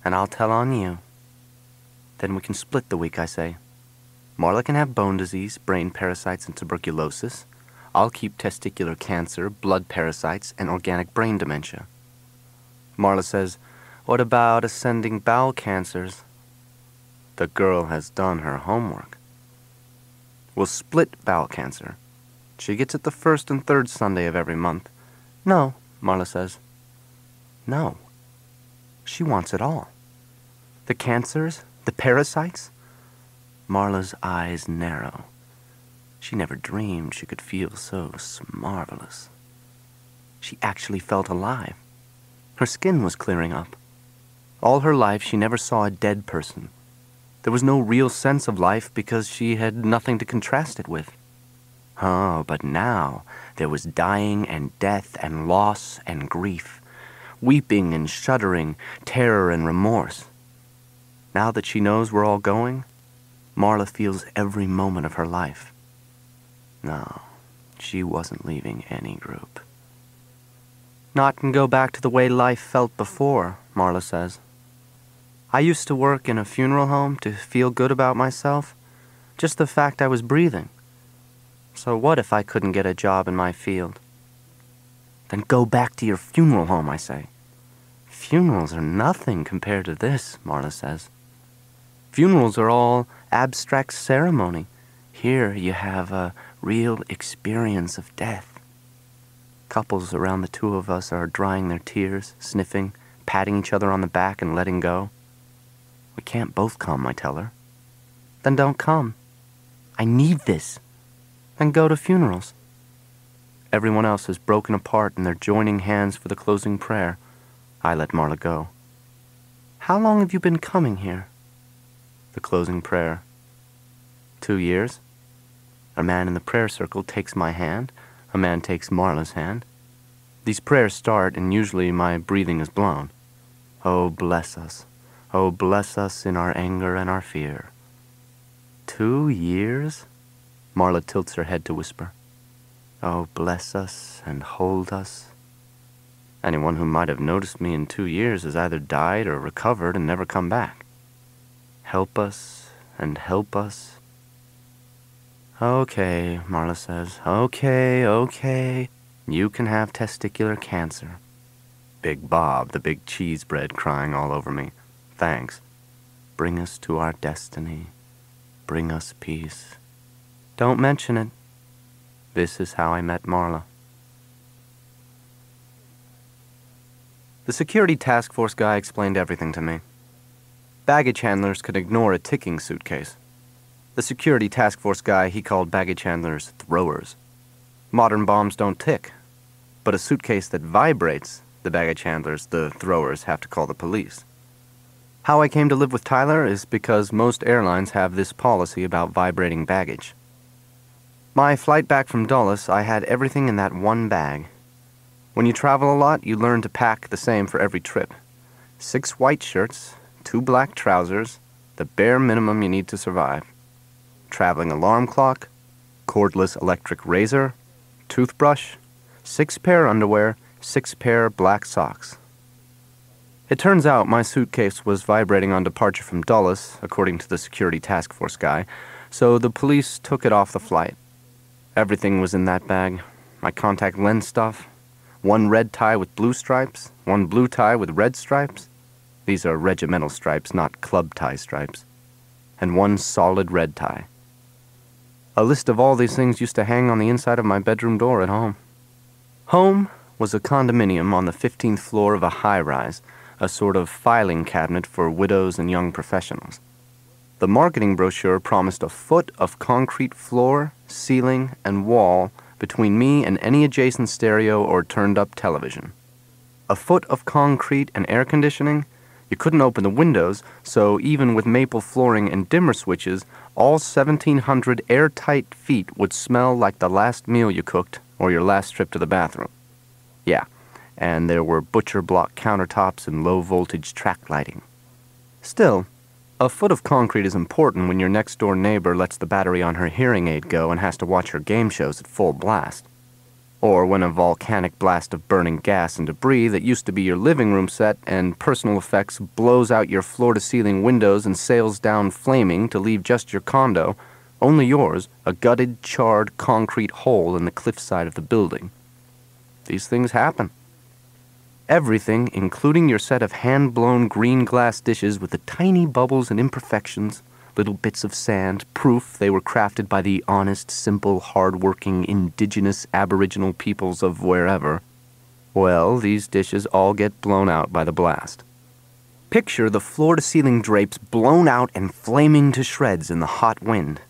and I'll tell on you. Then we can split the week, I say. Marla can have bone disease, brain parasites, and tuberculosis. I'll keep testicular cancer, blood parasites, and organic brain dementia. Marla says, what about ascending bowel cancers? The girl has done her homework. We'll split bowel cancer. She gets it the 1st and 3rd Sunday of every month. No, Marla says. No. She wants it all. The cancers, the parasites. Marla's eyes narrow. She never dreamed she could feel so marvelous. She actually felt alive. Her skin was clearing up. All her life, she never saw a dead person. There was no real sense of life because she had nothing to contrast it with. Oh, but now there was dying and death and loss and grief, weeping and shuddering, terror and remorse. Now that she knows we're all going, Marla feels every moment of her life. No, she wasn't leaving any group. Not and go back to the way life felt before, Marla says. I used to work in a funeral home to feel good about myself, just the fact I was breathing. So what if I couldn't get a job in my field? Then go back to your funeral home, I say. Funerals are nothing compared to this, Marla says. Funerals are all abstract ceremony. Here you have a real experience of death. Couples around the 2 of us are drying their tears, sniffing, patting each other on the back and letting go. We can't both come, I tell her. Then don't come. I need this. Then go to funerals. Everyone else has broken apart and they're joining hands for the closing prayer. I let Marla go. How long have you been coming here? The closing prayer. 2 years. A man in the prayer circle takes my hand. A man takes Marla's hand. These prayers start and usually my breathing is blown. Oh, bless us. Oh, bless us in our anger and our fear. 2 years? Marla tilts her head to whisper. Oh, bless us and hold us. Anyone who might have noticed me in 2 years has either died or recovered and never come back. Help us and help us. Okay, Marla says. Okay. You can have testicular cancer. Big Bob, the big cheese bread crying all over me. Thanks. Bring us to our destiny. Bring us peace. Don't mention it. This is how I met Marla. The security task force guy explained everything to me. Baggage handlers could ignore a ticking suitcase. The security task force guy, he called baggage handlers throwers. Modern bombs don't tick. but a suitcase that vibrates, the baggage handlers, the throwers, have to call the police. How I came to live with Tyler is because most airlines have this policy about vibrating baggage. My flight back from Dulles, I had everything in that one bag. When you travel a lot, you learn to pack the same for every trip. 6 white shirts, 2 black trousers, the bare minimum you need to survive. Traveling alarm clock, cordless electric razor, toothbrush, 6 pair underwear, 6 pair black socks. It turns out my suitcase was vibrating on departure from Dulles, according to the security task force guy, so the police took it off the flight. Everything was in that bag. My contact lens stuff, 1 red tie with blue stripes, 1 blue tie with red stripes. These are regimental stripes, not club tie stripes. And 1 solid red tie. A list of all these things used to hang on the inside of my bedroom door at home. Home was a condominium on the 15th floor of a high-rise, a sort of filing cabinet for widows and young professionals. The marketing brochure promised a foot of concrete floor, ceiling, and wall between me and any adjacent stereo or turned-up television. A foot of concrete and air conditioning? You couldn't open the windows, so even with maple flooring and dimmer switches, all 1,700 airtight feet would smell like the last meal you cooked or your last trip to the bathroom. Yeah, and there were butcher block countertops and low-voltage track lighting. Still, a foot of concrete is important when your next-door neighbor lets the battery on her hearing aid go and has to watch her game shows at full blast. Or when a volcanic blast of burning gas and debris that used to be your living room set and personal effects blows out your floor-to-ceiling windows and sails down flaming to leave just your condo, only yours, a gutted, charred concrete hole in the cliffside of the building. These things happen. Everything, including your set of hand-blown green glass dishes with the tiny bubbles and imperfections, little bits of sand, proof they were crafted by the honest, simple, hard-working, indigenous aboriginal peoples of wherever. Well, these dishes all get blown out by the blast. Picture the floor-to-ceiling drapes blown out and flaming to shreds in the hot wind.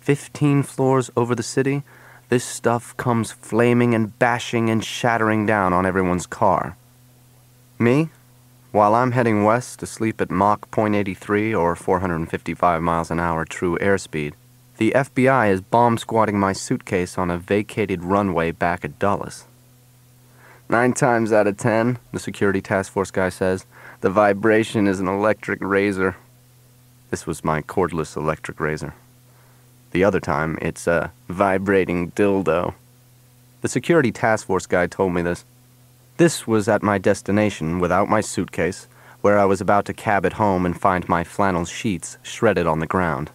15 floors over the city, this stuff comes flaming and bashing and shattering down on everyone's car. Me? While I'm heading west to sleep at Mach .83 or 455 miles an hour true airspeed, the FBI is bomb-squatting my suitcase on a vacated runway back at Dulles. 9 times out of 10, the security task force guy says, the vibration is an electric razor. This was my cordless electric razor. The other time, it's a vibrating dildo. The security task force guy told me this. This was at my destination without my suitcase, where I was about to cab it home and find my flannel sheets shredded on the ground.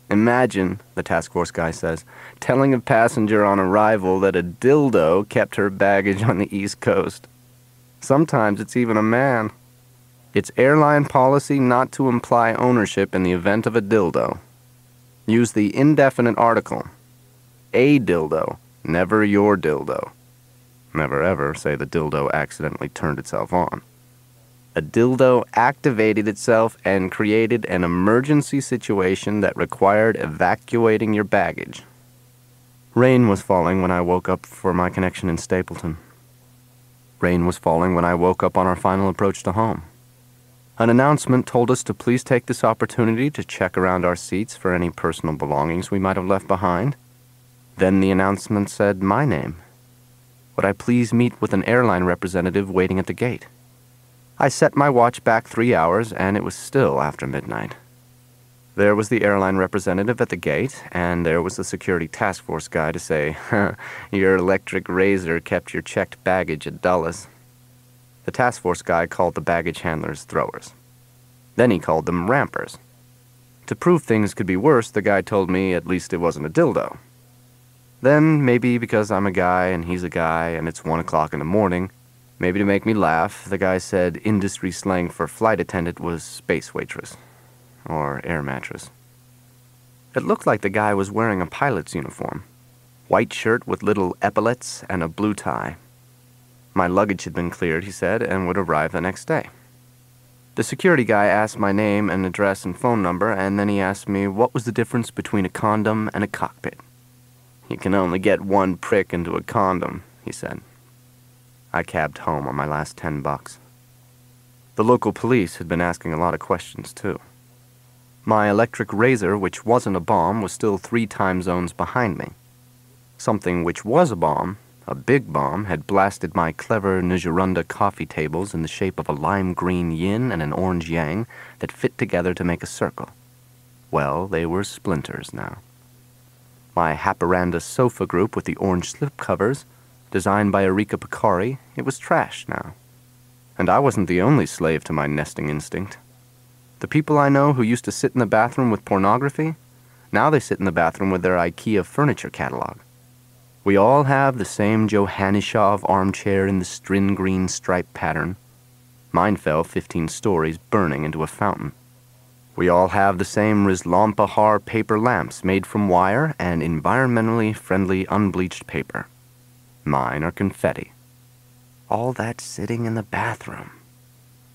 Imagine, the task force guy says, telling a passenger on arrival that a dildo kept her baggage on the East Coast. Sometimes it's even a man. It's airline policy not to imply ownership in the event of a dildo. Use the indefinite article. A dildo, never your dildo. Never ever say the dildo accidentally turned itself on. A dildo activated itself and created an emergency situation that required evacuating your baggage. Rain was falling when I woke up for my connection in Stapleton. Rain was falling when I woke up on our final approach to home. An announcement told us to please take this opportunity to check around our seats for any personal belongings we might have left behind. Then the announcement said my name. Would I please meet with an airline representative waiting at the gate? I set my watch back 3 hours, and it was still after midnight. There was the airline representative at the gate, and there was the security task force guy to say, your electric razor kept your checked baggage at Dulles. The task force guy called the baggage handlers throwers. Then he called them rampers. To prove things could be worse, the guy told me at least it wasn't a dildo. Then, maybe because I'm a guy and he's a guy and it's 1 o'clock in the morning, maybe to make me laugh, the guy said industry slang for flight attendant was space waitress, or air mattress. It looked like the guy was wearing a pilot's uniform, white shirt with little epaulets and a blue tie. My luggage had been cleared, he said, and would arrive the next day. The security guy asked my name and address and phone number, and then he asked me what was the difference between a condom and a cockpit. You can only get one prick into a condom, he said. I cabbed home on my last $10. The local police had been asking a lot of questions, too. My electric razor, which wasn't a bomb, was still 3 time zones behind me. Something which was a big bomb, had blasted my clever Nigerunda coffee tables in the shape of a lime green yin and an orange yang that fit together to make a circle. Well, they were splinters now. My Haparanda sofa group with the orange slipcovers, designed by Erika Picari, it was trash now. And I wasn't the only slave to my nesting instinct. The people I know who used to sit in the bathroom with pornography, now they sit in the bathroom with their IKEA furniture catalog. We all have the same Johannishov armchair in the strin green stripe pattern. Mine fell 15 stories, burning into a fountain. We all have the same Rizlampahar paper lamps made from wire and environmentally friendly unbleached paper. Mine are confetti. All that sitting in the bathroom.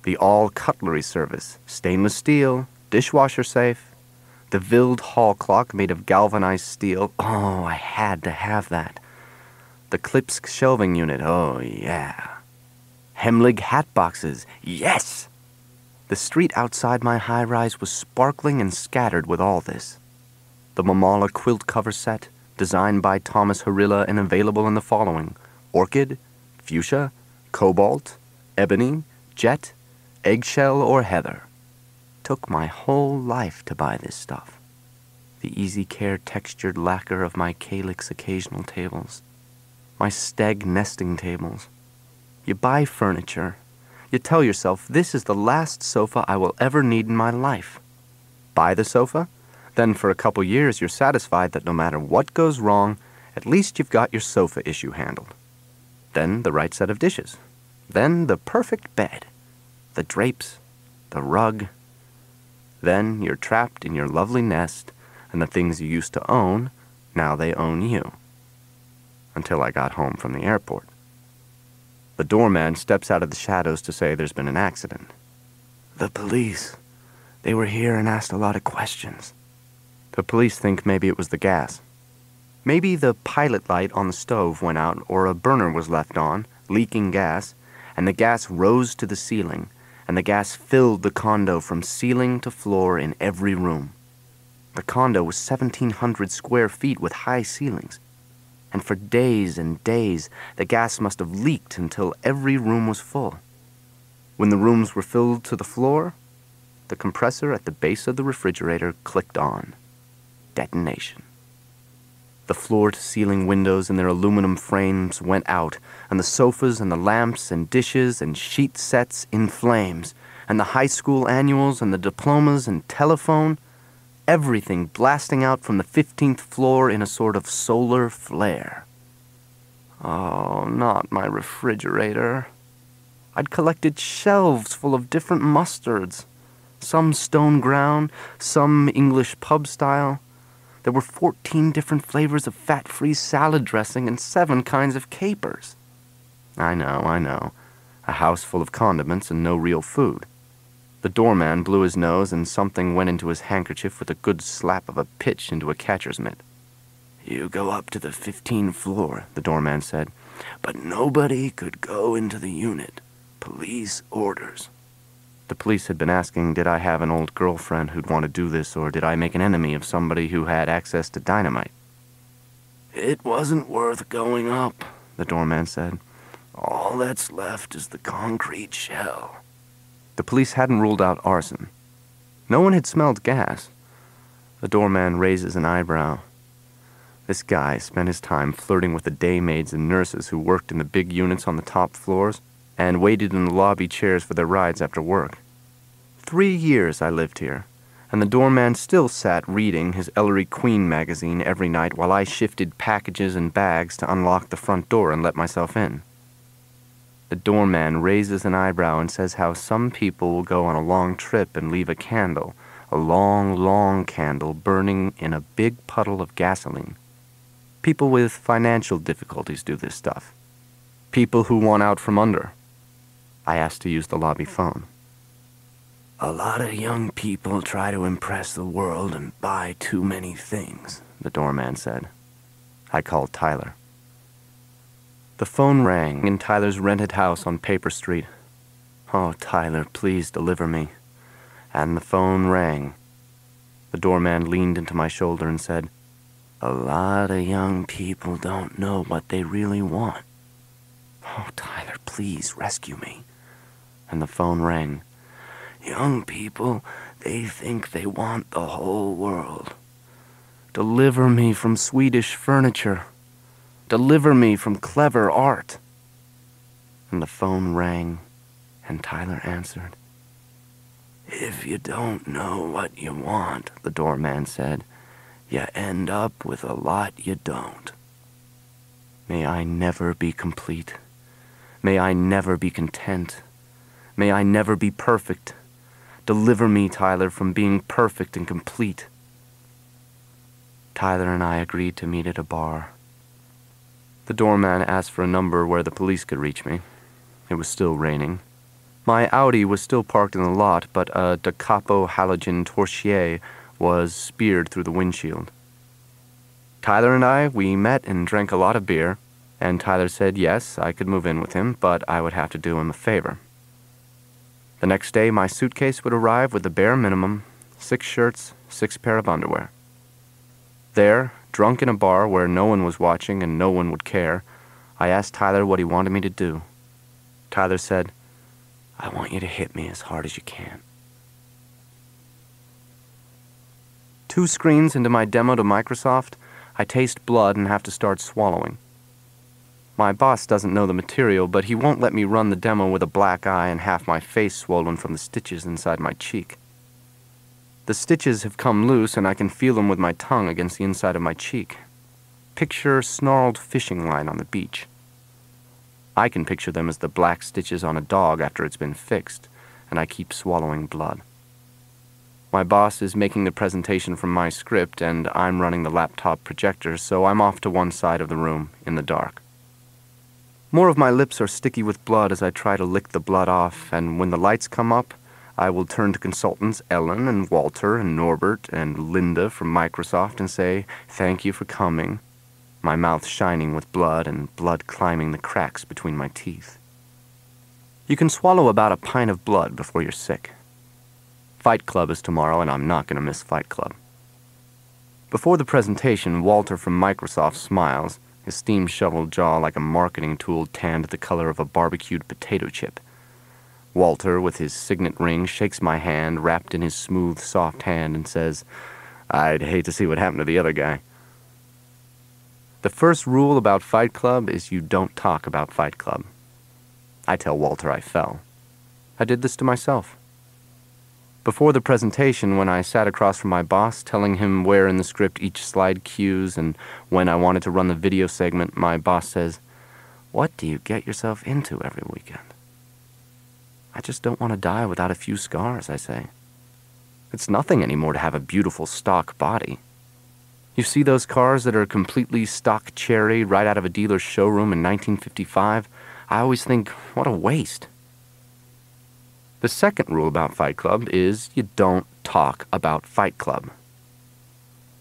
The all-cutlery service, stainless steel, dishwasher safe. The Wild hall clock made of galvanized steel. Oh, I had to have that. The Klipsk shelving unit. Oh, yeah. Hemlig hat boxes. Yes! The street outside my high-rise was sparkling and scattered with all this. The Mamala quilt cover set, designed by Thomas Harilla and available in the following: orchid, fuchsia, cobalt, ebony, jet, eggshell, or heather. Took my whole life to buy this stuff. The easy care textured lacquer of my calyx occasional tables. My steg nesting tables. You buy furniture. You tell yourself, this is the last sofa I will ever need in my life. Buy the sofa, then for a couple years you're satisfied that no matter what goes wrong, at least you've got your sofa issue handled. Then the right set of dishes. Then the perfect bed. The drapes. The rug. Then you're trapped in your lovely nest, and the things you used to own, now they own you. Until I got home from the airport. The doorman steps out of the shadows to say there's been an accident. The police. They were here and asked a lot of questions. The police think maybe it was the gas. Maybe the pilot light on the stove went out, or a burner was left on, leaking gas, and the gas rose to the ceiling, and the gas filled the condo from ceiling to floor in every room. The condo was 1,700 square feet with high ceilings, and for days and days the gas must have leaked until every room was full. When the rooms were filled to the floor, the compressor at the base of the refrigerator clicked on. Detonation. The floor-to-ceiling windows in their aluminum frames went out, and the sofas and the lamps and dishes and sheet sets in flames, and the high school annuals and the diplomas and telephone, everything blasting out from the 15th floor in a sort of solar flare. Oh, not my refrigerator. I'd collected shelves full of different mustards, some stone ground, some English pub style. There were 14 different flavors of fat-free salad dressing and 7 kinds of capers. I know. A house full of condiments and no real food. The doorman blew his nose and something went into his handkerchief with a good slap of a pitch into a catcher's mitt. You go up to the 15th floor, the doorman said, but nobody could go into the unit. Police orders. The police had been asking, did I have an old girlfriend who'd want to do this, or did I make an enemy of somebody who had access to dynamite? It wasn't worth going up, the doorman said. All that's left is the concrete shell. The police hadn't ruled out arson. No one had smelled gas. The doorman raises an eyebrow. This guy spent his time flirting with the day maids and nurses who worked in the big units on the top floors and waited in the lobby chairs for their rides after work. 3 years I lived here, and the doorman still sat reading his Ellery Queen magazine every night while I shifted packages and bags to unlock the front door and let myself in. The doorman raises an eyebrow and says how some people will go on a long trip and leave a candle, a long, long candle burning in a big puddle of gasoline. People with financial difficulties do this stuff. People who want out from under. I asked to use the lobby phone. A lot of young people try to impress the world and buy too many things, the doorman said. I called Tyler. The phone rang in Tyler's rented house on Paper Street. "Oh, Tyler, please deliver me." And the phone rang. The doorman leaned into my shoulder and said, "A lot of young people don't know what they really want. Oh, Tyler, please rescue me." And the phone rang. "Young people, they think they want the whole world. Deliver me from Swedish furniture. Deliver me from clever art." And the phone rang, and Tyler answered. "If you don't know what you want," the doorman said, "you end up with a lot you don't." May I never be complete. May I never be content. May I never be perfect. Deliver me, Tyler, from being perfect and complete. Tyler and I agreed to meet at a bar. The doorman asked for a number where the police could reach me. It was still raining. My Audi was still parked in the lot, but a Da Capo halogen Torchier was speared through the windshield. Tyler and I, we met and drank a lot of beer, and Tyler said yes, I could move in with him, but I would have to do him a favor. The next day, my suitcase would arrive with the bare minimum, 6 shirts, 6 pair of underwear. There, drunk in a bar where no one was watching and no one would care, I asked Tyler what he wanted me to do. Tyler said, "I want you to hit me as hard as you can." 2 screens into my demo to Microsoft, I taste blood and have to start swallowing. My boss doesn't know the material, but he won't let me run the demo with a black eye and half my face swollen from the stitches inside my cheek. The stitches have come loose, and I can feel them with my tongue against the inside of my cheek. Picture snarled fishing line on the beach. I can picture them as the black stitches on a dog after it's been fixed, and I keep swallowing blood. My boss is making the presentation from my script, and I'm running the laptop projector, so I'm off to one side of the room, in the dark. More of my lips are sticky with blood as I try to lick the blood off, and when the lights come up, I will turn to consultants Ellen and Walter and Norbert and Linda from Microsoft and say, "Thank you for coming," my mouth shining with blood and blood climbing the cracks between my teeth. You can swallow about a pint of blood before you're sick. Fight Club is tomorrow, and I'm not going to miss Fight Club. Before the presentation, Walter from Microsoft smiles, his steam-shoveled jaw like a marketing tool tanned the color of a barbecued potato chip. Walter, with his signet ring, shakes my hand, wrapped in his smooth, soft hand, and says, "I'd hate to see what happened to the other guy." The first rule about Fight Club is you don't talk about Fight Club. I tell Walter I fell. I did this to myself. Before the presentation, when I sat across from my boss, telling him where in the script each slide cues and when I wanted to run the video segment, my boss says, "What do you get yourself into every weekend?" "I just don't want to die without a few scars," I say. It's nothing anymore to have a beautiful stock body. You see those cars that are completely stock cherry right out of a dealer's showroom in 1955? I always think, what a waste. The second rule about Fight Club is you don't talk about Fight Club.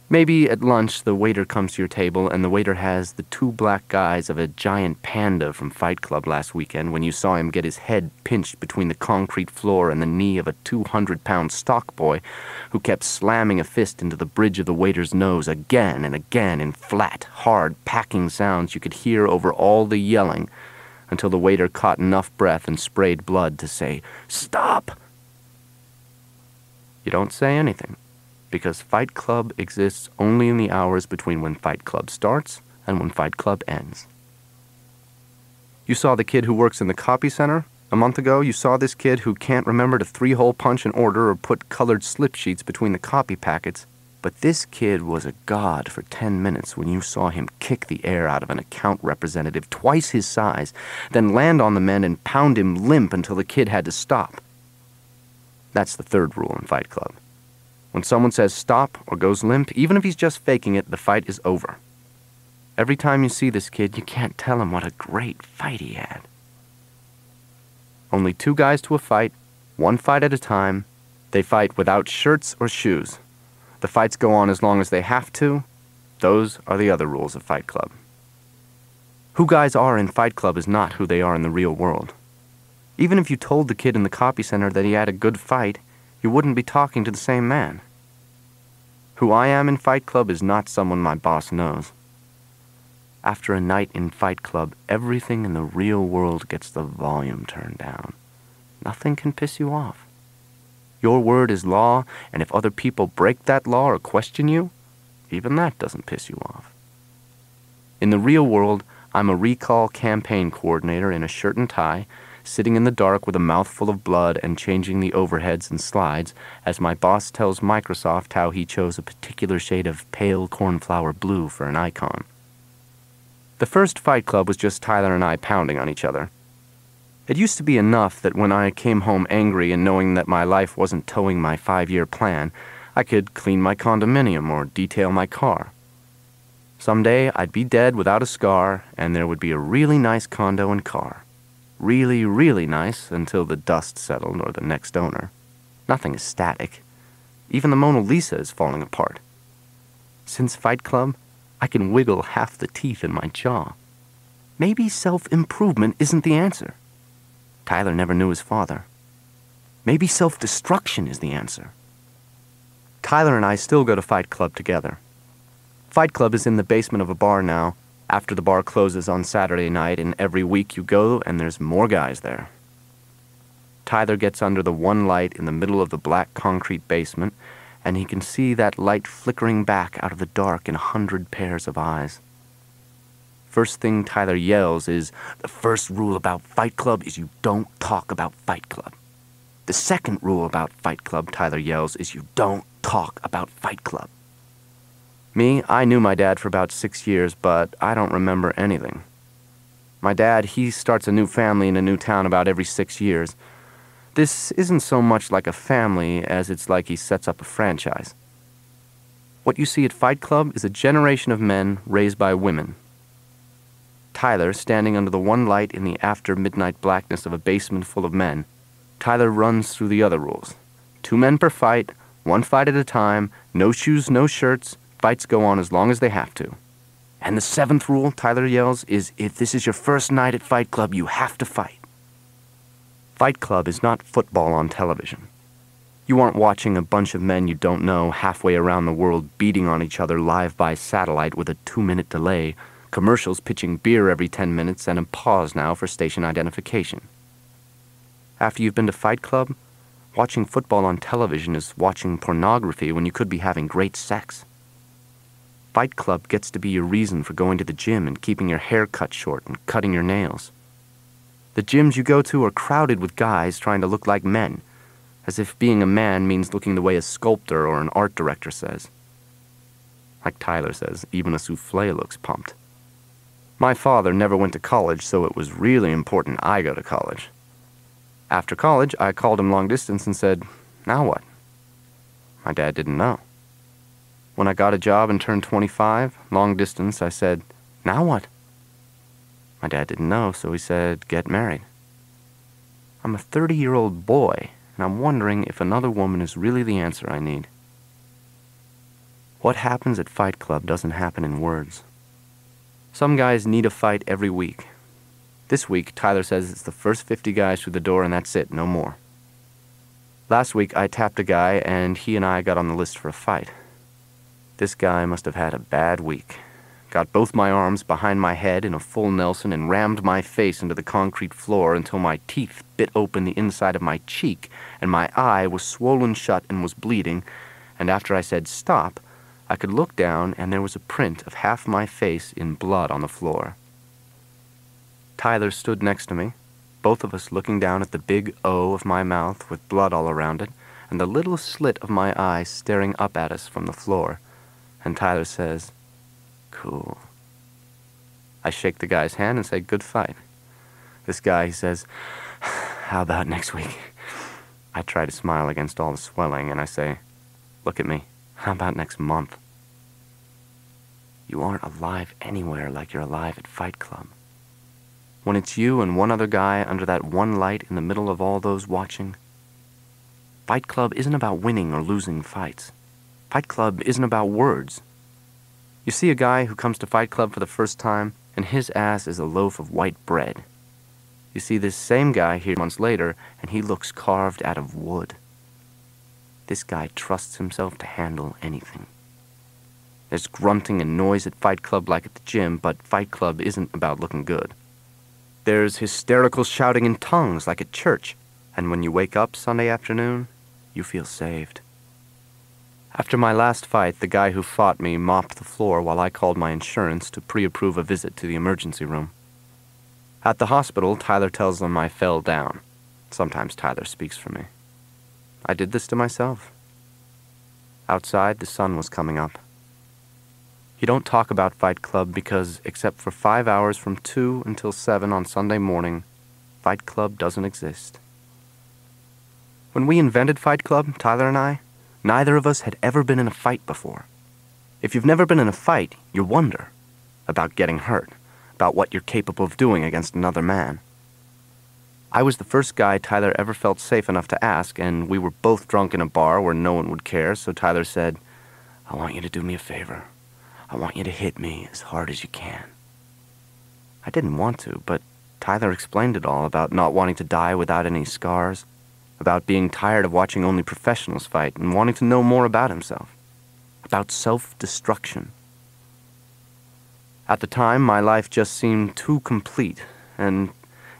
Maybe at lunch the waiter comes to your table and the waiter has the 2 black guys of a giant panda from Fight Club last weekend when you saw him get his head pinched between the concrete floor and the knee of a 200-pound stock boy who kept slamming a fist into the bridge of the waiter's nose again and again in flat, hard, packing sounds you could hear over all the yelling until the waiter caught enough breath and sprayed blood to say, "Stop!" You don't say anything, because Fight Club exists only in the hours between when Fight Club starts and when Fight Club ends. You saw the kid who works in the copy center? A month ago, you saw this kid who can't remember to 3-hole punch an order or put colored slip sheets between the copy packets. But this kid was a god for 10 minutes when you saw him kick the air out of an account representative twice his size, then land on the men and pound him limp until the kid had to stop. That's the third rule in Fight Club. When someone says stop or goes limp, even if he's just faking it, the fight is over. Every time you see this kid, you can't tell him what a great fight he had. Only 2 guys to a fight, 1 fight at a time. They fight without shirts or shoes. The fights go on as long as they have to. Those are the other rules of Fight Club. Who guys are in Fight Club is not who they are in the real world. Even if you told the kid in the copy center that he had a good fight, you wouldn't be talking to the same man. Who I am in Fight Club is not someone my boss knows. After a night in Fight Club, everything in the real world gets the volume turned down. Nothing can piss you off. Your word is law, and if other people break that law or question you, even that doesn't piss you off. In the real world, I'm a recall campaign coordinator in a shirt and tie, sitting in the dark with a mouthful of blood and changing the overheads and slides as my boss tells Microsoft how he chose a particular shade of pale cornflower blue for an icon. The first Fight Club was just Tyler and I pounding on each other. It used to be enough that when I came home angry and knowing that my life wasn't towing my 5-year plan, I could clean my condominium or detail my car. Someday I'd be dead without a scar, and there would be a really nice condo and car. Really, really nice until the dust settled or the next owner. Nothing is static. Even the Mona Lisa is falling apart. Since Fight Club, I can wiggle half the teeth in my jaw. Maybe self-improvement isn't the answer. Tyler never knew his father. Maybe self-destruction is the answer. Tyler and I still go to Fight Club together. Fight Club is in the basement of a bar now, after the bar closes on Saturday night, and every week you go and there's more guys there. Tyler gets under the one light in the middle of the black concrete basement, and he can see that light flickering back out of the dark in 100 pairs of eyes. First thing Tyler yells is, "The first rule about Fight Club is you don't talk about Fight Club." The second rule about Fight Club, Tyler yells, is you don't talk about Fight Club. Me, I knew my dad for about 6 years, but I don't remember anything. My dad, he starts a new family in a new town about every 6 years. This isn't so much like a family as it's like he sets up a franchise. What you see at Fight Club is a generation of men raised by women. Tyler, standing under the one light in the after-midnight blackness of a basement full of men, Tyler runs through the other rules. 2 men per fight, 1 fight at a time, no shoes, no shirts, fights go on as long as they have to. And the 7th rule, Tyler yells, is if this is your first night at Fight Club, you have to fight. Fight Club is not football on television. You aren't watching a bunch of men you don't know halfway around the world beating on each other live by satellite with a 2-minute delay, commercials pitching beer every 10 minutes, and a pause now for station identification. After you've been to Fight Club, watching football on television is watching pornography when you could be having great sex. Fight Club gets to be your reason for going to the gym and keeping your hair cut short and cutting your nails. The gyms you go to are crowded with guys trying to look like men, as if being a man means looking the way a sculptor or an art director says. Like Tyler says, even a souffle looks pumped. My father never went to college, so it was really important I go to college. After college, I called him long distance and said, "Now what?" My dad didn't know. When I got a job and turned 25, long distance, I said, "Now what?" My dad didn't know, so he said, "Get married." I'm a 30-year-old boy, and I'm wondering if another woman is really the answer I need. What happens at Fight Club doesn't happen in words. Some guys need a fight every week. This week, Tyler says it's the first 50 guys through the door and that's it, no more. Last week, I tapped a guy and he and I got on the list for a fight. This guy must have had a bad week. Got both my arms behind my head in a full Nelson and rammed my face into the concrete floor until my teeth bit open the inside of my cheek and my eye was swollen shut and was bleeding, and after I said stop, I could look down and there was a print of half my face in blood on the floor. Tyler stood next to me, both of us looking down at the big O of my mouth with blood all around it and the little slit of my eye staring up at us from the floor, and Tyler says, "Cool." I shake the guy's hand and say, "Good fight." This guy, he says, "How about next week?" I try to smile against all the swelling and I say, "Look at me. How about next month?" You aren't alive anywhere like you're alive at Fight Club. When it's you and one other guy under that one light in the middle of all those watching. Fight Club isn't about winning or losing fights. Fight Club isn't about words. You see a guy who comes to Fight Club for the first time, and his ass is a loaf of white bread. You see this same guy here months later, and he looks carved out of wood. This guy trusts himself to handle anything. There's grunting and noise at Fight Club like at the gym, but Fight Club isn't about looking good. There's hysterical shouting in tongues like at church, and when you wake up Sunday afternoon, you feel saved. After my last fight, the guy who fought me mopped the floor while I called my insurance to pre-approve a visit to the emergency room. At the hospital, Tyler tells them I fell down. Sometimes Tyler speaks for me. I did this to myself. Outside, the sun was coming up. You don't talk about Fight Club because, except for 5 hours from 2 until 7 on Sunday morning, Fight Club doesn't exist. When we invented Fight Club, Tyler and I, neither of us had ever been in a fight before. If you've never been in a fight, you wonder about getting hurt, about what you're capable of doing against another man. I was the first guy Tyler ever felt safe enough to ask, and we were both drunk in a bar where no one would care, so Tyler said, "I want you to do me a favor. I want you to hit me as hard as you can." I didn't want to, but Tyler explained it all about not wanting to die without any scars, about being tired of watching only professionals fight and wanting to know more about himself, about self-destruction. At the time, my life just seemed too complete, and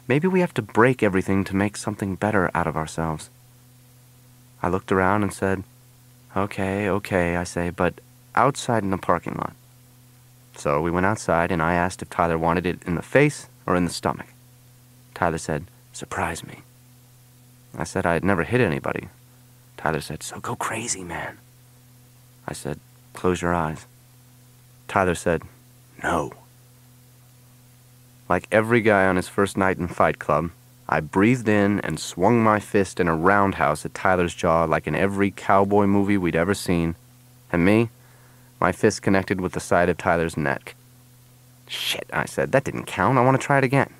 maybe we have to break everything to make something better out of ourselves. I looked around and said, okay, I say, but outside in the parking lot. So we went outside, and I asked if Tyler wanted it in the face or in the stomach. Tyler said, "Surprise me." I said I had never hit anybody. Tyler said, "So go crazy, man." I said, "Close your eyes." Tyler said, "No." Like every guy on his first night in Fight Club, I breathed in and swung my fist in a roundhouse at Tyler's jaw like in every cowboy movie we'd ever seen. And me, my fist connected with the side of Tyler's neck. "Shit," I said, "that didn't count. I want to try it again."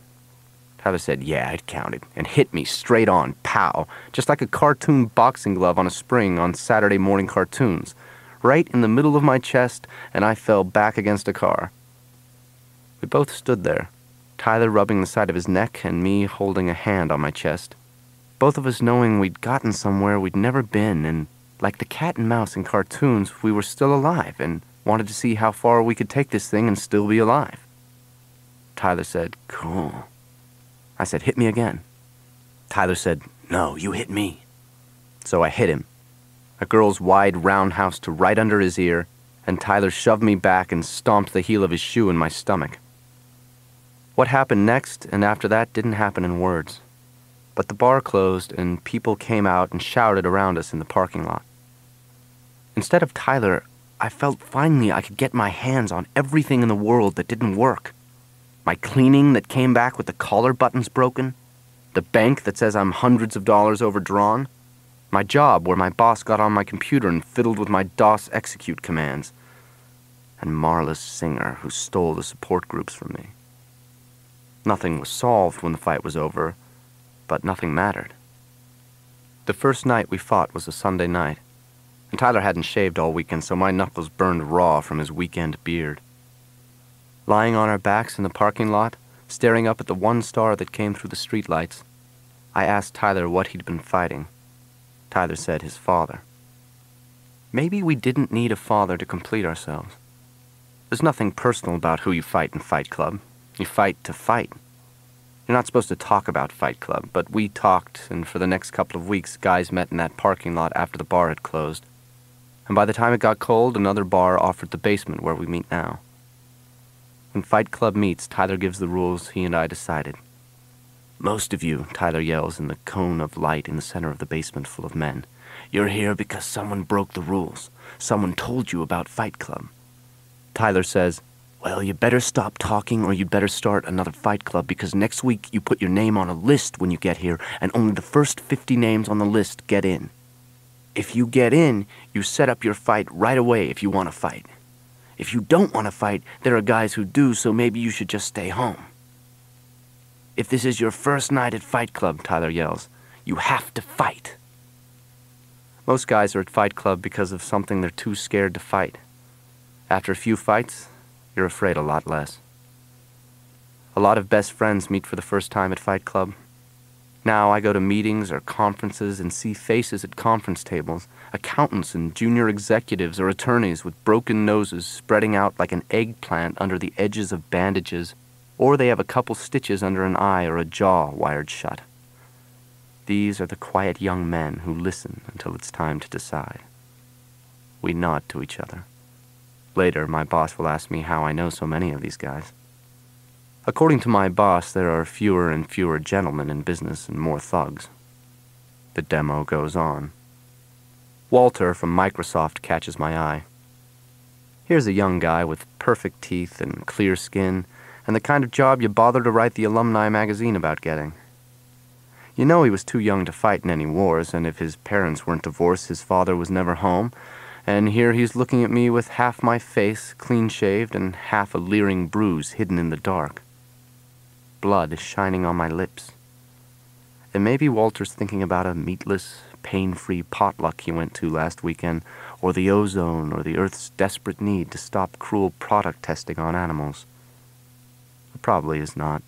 Tyler said, "Yeah, it counted," and hit me straight on, pow, just like a cartoon boxing glove on a spring on Saturday morning cartoons, right in the middle of my chest, and I fell back against a car. We both stood there, Tyler rubbing the side of his neck and me holding a hand on my chest, both of us knowing we'd gotten somewhere we'd never been, and like the cat and mouse in cartoons, we were still alive and wanted to see how far we could take this thing and still be alive. Tyler said, "Cool." I said, "Hit me again." Tyler said, "No, you hit me." So I hit him, a girl's wide roundhouse to right under his ear, and Tyler shoved me back and stomped the heel of his shoe in my stomach. What happened next and after that didn't happen in words, but the bar closed and people came out and shouted around us in the parking lot. Instead of Tyler, I felt finally I could get my hands on everything in the world that didn't work. My cleaning that came back with the collar buttons broken, the bank that says I'm hundreds of dollars overdrawn, my job where my boss got on my computer and fiddled with my DOS execute commands, and Marla's singer who stole the support groups from me. Nothing was solved when the fight was over, but nothing mattered. The first night we fought was a Sunday night, and Tyler hadn't shaved all weekend, so my knuckles burned raw from his weekend beard. Lying on our backs in the parking lot, staring up at the one star that came through the streetlights, I asked Tyler what he'd been fighting. Tyler said his father. Maybe we didn't need a father to complete ourselves. There's nothing personal about who you fight in Fight Club. You fight to fight. You're not supposed to talk about Fight Club, but we talked, and for the next couple of weeks, guys met in that parking lot after the bar had closed. And by the time it got cold, another bar offered the basement where we meet now. When Fight Club meets, Tyler gives the rules he and I decided. "Most of you," Tyler yells in the cone of light in the center of the basement full of men, "you're here because someone broke the rules. Someone told you about Fight Club." Tyler says, "Well, you better stop talking or you'd better start another Fight Club because next week you put your name on a list when you get here and only the first 50 names on the list get in. If you get in, you set up your fight right away if you want to fight. If you don't want to fight, there are guys who do, so maybe you should just stay home. If this is your first night at Fight Club," Tyler yells, "you have to fight." Most guys are at Fight Club because of something they're too scared to fight. After a few fights, you're afraid a lot less. A lot of best friends meet for the first time at Fight Club. Now I go to meetings or conferences and see faces at conference tables, accountants and junior executives or attorneys with broken noses spreading out like an eggplant under the edges of bandages, or they have a couple stitches under an eye or a jaw wired shut. These are the quiet young men who listen until it's time to decide. We nod to each other. Later, my boss will ask me how I know so many of these guys. According to my boss, there are fewer and fewer gentlemen in business and more thugs. The demo goes on. Walter from Microsoft catches my eye. Here's a young guy with perfect teeth and clear skin, and the kind of job you bother to write the alumni magazine about getting. You know he was too young to fight in any wars, and if his parents weren't divorced, his father was never home, and here he's looking at me with half my face clean-shaved and half a leering bruise hidden in the dark. Blood is shining on my lips. And maybe Walter's thinking about a meatless, pain-free potluck he went to last weekend, or the ozone, or the Earth's desperate need to stop cruel product testing on animals. It probably is not.